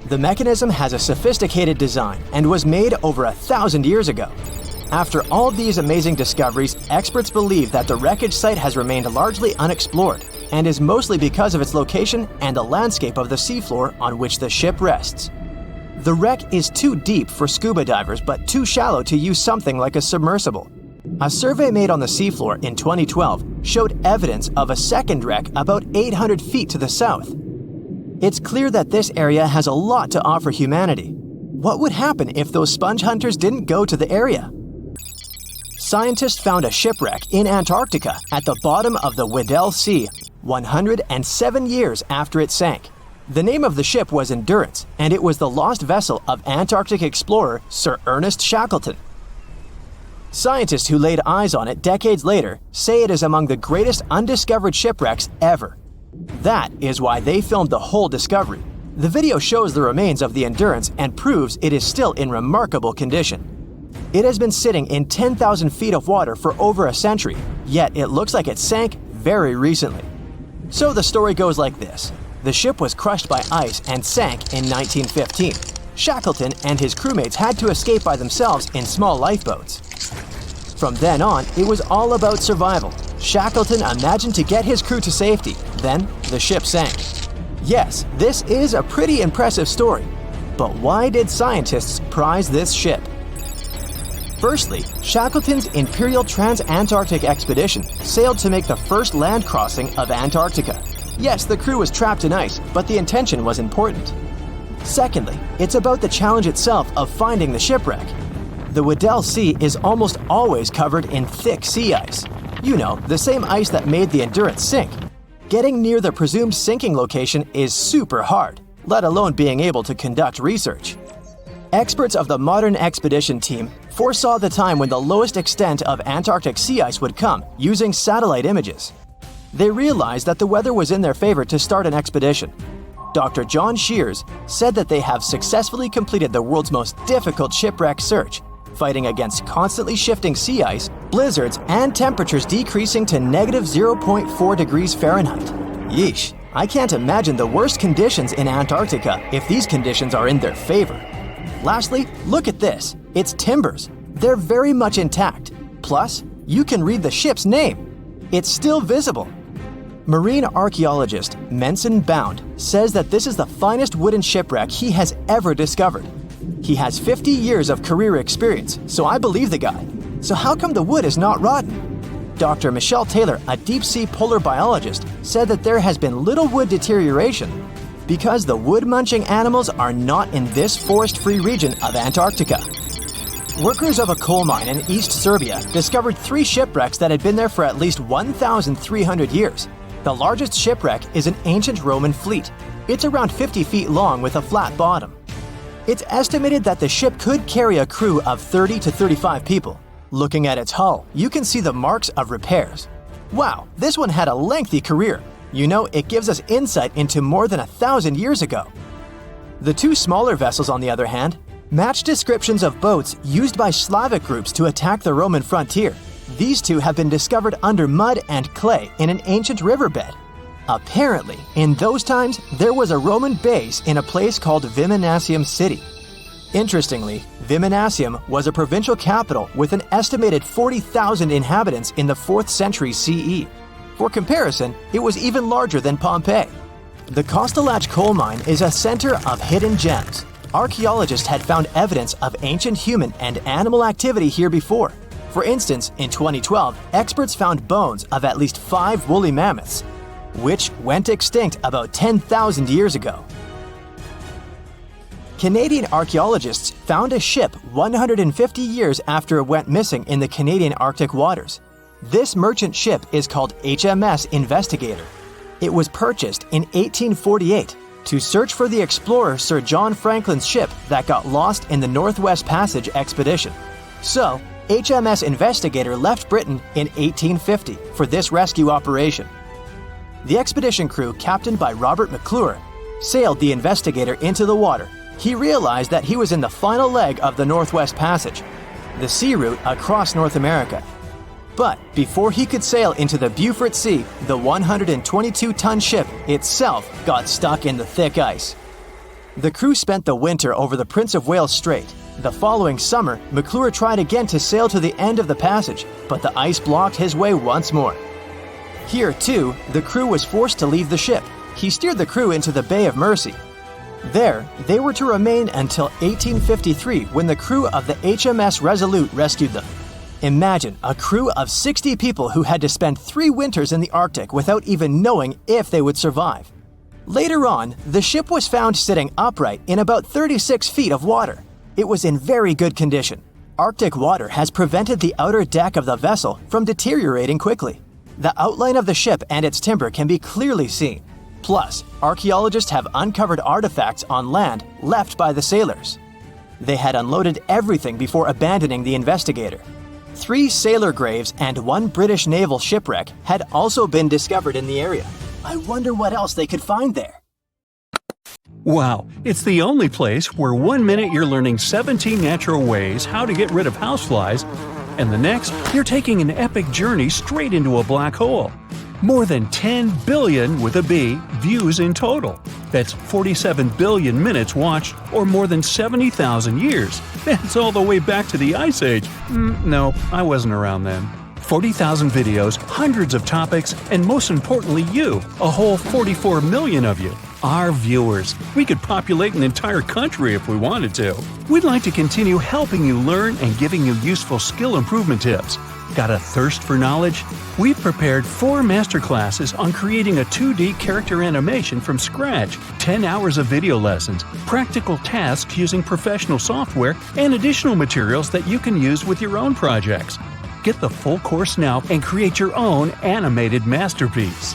The mechanism has a sophisticated design and was made over 1,000 years ago. After all these amazing discoveries, experts believe that the wreckage site has remained largely unexplored and is mostly because of its location and the landscape of the seafloor on which the ship rests. The wreck is too deep for scuba divers but too shallow to use something like a submersible. A survey made on the seafloor in 2012 showed evidence of a second wreck about 800 feet to the south. It's clear that this area has a lot to offer humanity. What would happen if those sponge hunters didn't go to the area? Scientists found a shipwreck in Antarctica at the bottom of the Weddell Sea 107 years after it sank. The name of the ship was Endurance, and it was the lost vessel of Antarctic explorer Sir Ernest Shackleton. Scientists who laid eyes on it decades later say it is among the greatest undiscovered shipwrecks ever. That is why they filmed the whole discovery. The video shows the remains of the Endurance and proves it is still in remarkable condition. It has been sitting in 10,000 feet of water for over a century, yet it looks like it sank very recently. So the story goes like this. The ship was crushed by ice and sank in 1915. Shackleton and his crewmates had to escape by themselves in small lifeboats. From then on, it was all about survival. Shackleton imagined to get his crew to safety, then the ship sank. Yes, this is a pretty impressive story, but why did scientists prize this ship? Firstly, Shackleton's Imperial Trans-Antarctic Expedition sailed to make the first land crossing of Antarctica. Yes, the crew was trapped in ice, but the intention was important. Secondly, it's about the challenge itself of finding the shipwreck. The Weddell Sea is almost always covered in thick sea ice. You know, the same ice that made the Endurance sink. Getting near the presumed sinking location is super hard, let alone being able to conduct research. Experts of the modern expedition team foresaw the time when the lowest extent of Antarctic sea ice would come using satellite images. They realized that the weather was in their favor to start an expedition. Dr. John Shears said that they have successfully completed the world's most difficult shipwreck search, fighting against constantly shifting sea ice, blizzards, and temperatures decreasing to negative 0.4 degrees Fahrenheit. Yeesh, I can't imagine the worst conditions in Antarctica if these conditions are in their favor. Lastly, look at this. It's timbers. They're very much intact. Plus, you can read the ship's name. It's still visible. Marine archaeologist Menson Bound says that this is the finest wooden shipwreck he has ever discovered. He has 50 years of career experience, so I believe the guy. So how come the wood is not rotten? Dr. Michelle Taylor, a deep-sea polar biologist, said that there has been little wood deterioration because the wood-munching animals are not in this forest-free region of Antarctica. Workers of a coal mine in East Serbia discovered 3 shipwrecks that had been there for at least 1,300 years. The largest shipwreck is an ancient Roman fleet. It's around 50 feet long with a flat bottom. It's estimated that the ship could carry a crew of 30 to 35 people. Looking at its hull, you can see the marks of repairs. Wow, this one had a lengthy career. You know, it gives us insight into more than 1,000 years ago. The 2 smaller vessels, on the other hand, match descriptions of boats used by Slavic groups to attack the Roman frontier. These 2 have been discovered under mud and clay in an ancient riverbed. Apparently, in those times, there was a Roman base in a place called Viminacium City. Interestingly, Viminacium was a provincial capital with an estimated 40,000 inhabitants in the 4th century CE. For comparison, it was even larger than Pompeii. The Kostelach coal mine is a center of hidden gems. Archaeologists had found evidence of ancient human and animal activity here before. For instance, in 2012, experts found bones of at least 5 woolly mammoths, which went extinct about 10,000 years ago. Canadian archaeologists found a ship 150 years after it went missing in the Canadian Arctic waters. This merchant ship is called HMS Investigator. It was purchased in 1848 to search for the explorer Sir John Franklin's ship that got lost in the Northwest Passage expedition. So, HMS Investigator left Britain in 1850 for this rescue operation. The expedition crew, captained by Robert McClure, sailed the Investigator into the water. He realized that he was in the final leg of the Northwest Passage, the sea route across North America. But before he could sail into the Beaufort Sea, the 122-ton ship itself got stuck in the thick ice. The crew spent the winter over the Prince of Wales Strait. The following summer, McClure tried again to sail to the end of the passage, but the ice blocked his way once more. Here, too, the crew was forced to leave the ship. He steered the crew into the Bay of Mercy. There, they were to remain until 1853 when the crew of the HMS Resolute rescued them. Imagine a crew of 60 people who had to spend 3 winters in the Arctic without even knowing if they would survive. Later on, the ship was found sitting upright in about 36 feet of water. It was in very good condition. Arctic water has prevented the outer deck of the vessel from deteriorating quickly. The outline of the ship and its timber can be clearly seen. Plus, archaeologists have uncovered artifacts on land left by the sailors. They had unloaded everything before abandoning the Investigator. 3 sailor graves and 1 British naval shipwreck had also been discovered in the area. I wonder what else they could find there. Wow, it's the only place where 1 minute you're learning 17 natural ways how to get rid of houseflies, and the next, you're taking an epic journey straight into a black hole. More than 10 billion with a B views in total. That's 47 billion minutes watched, or more than 70,000 years. That's all the way back to the Ice Age. No, I wasn't around then. 40,000 videos, hundreds of topics, and most importantly you, a whole 44 million of you. Our viewers. We could populate an entire country if we wanted to. We'd like to continue helping you learn and giving you useful skill improvement tips. Got a thirst for knowledge? We've prepared 4 masterclasses on creating a 2D character animation from scratch, 10 hours of video lessons, practical tasks using professional software, and additional materials that you can use with your own projects. Get the full course now and create your own animated masterpiece.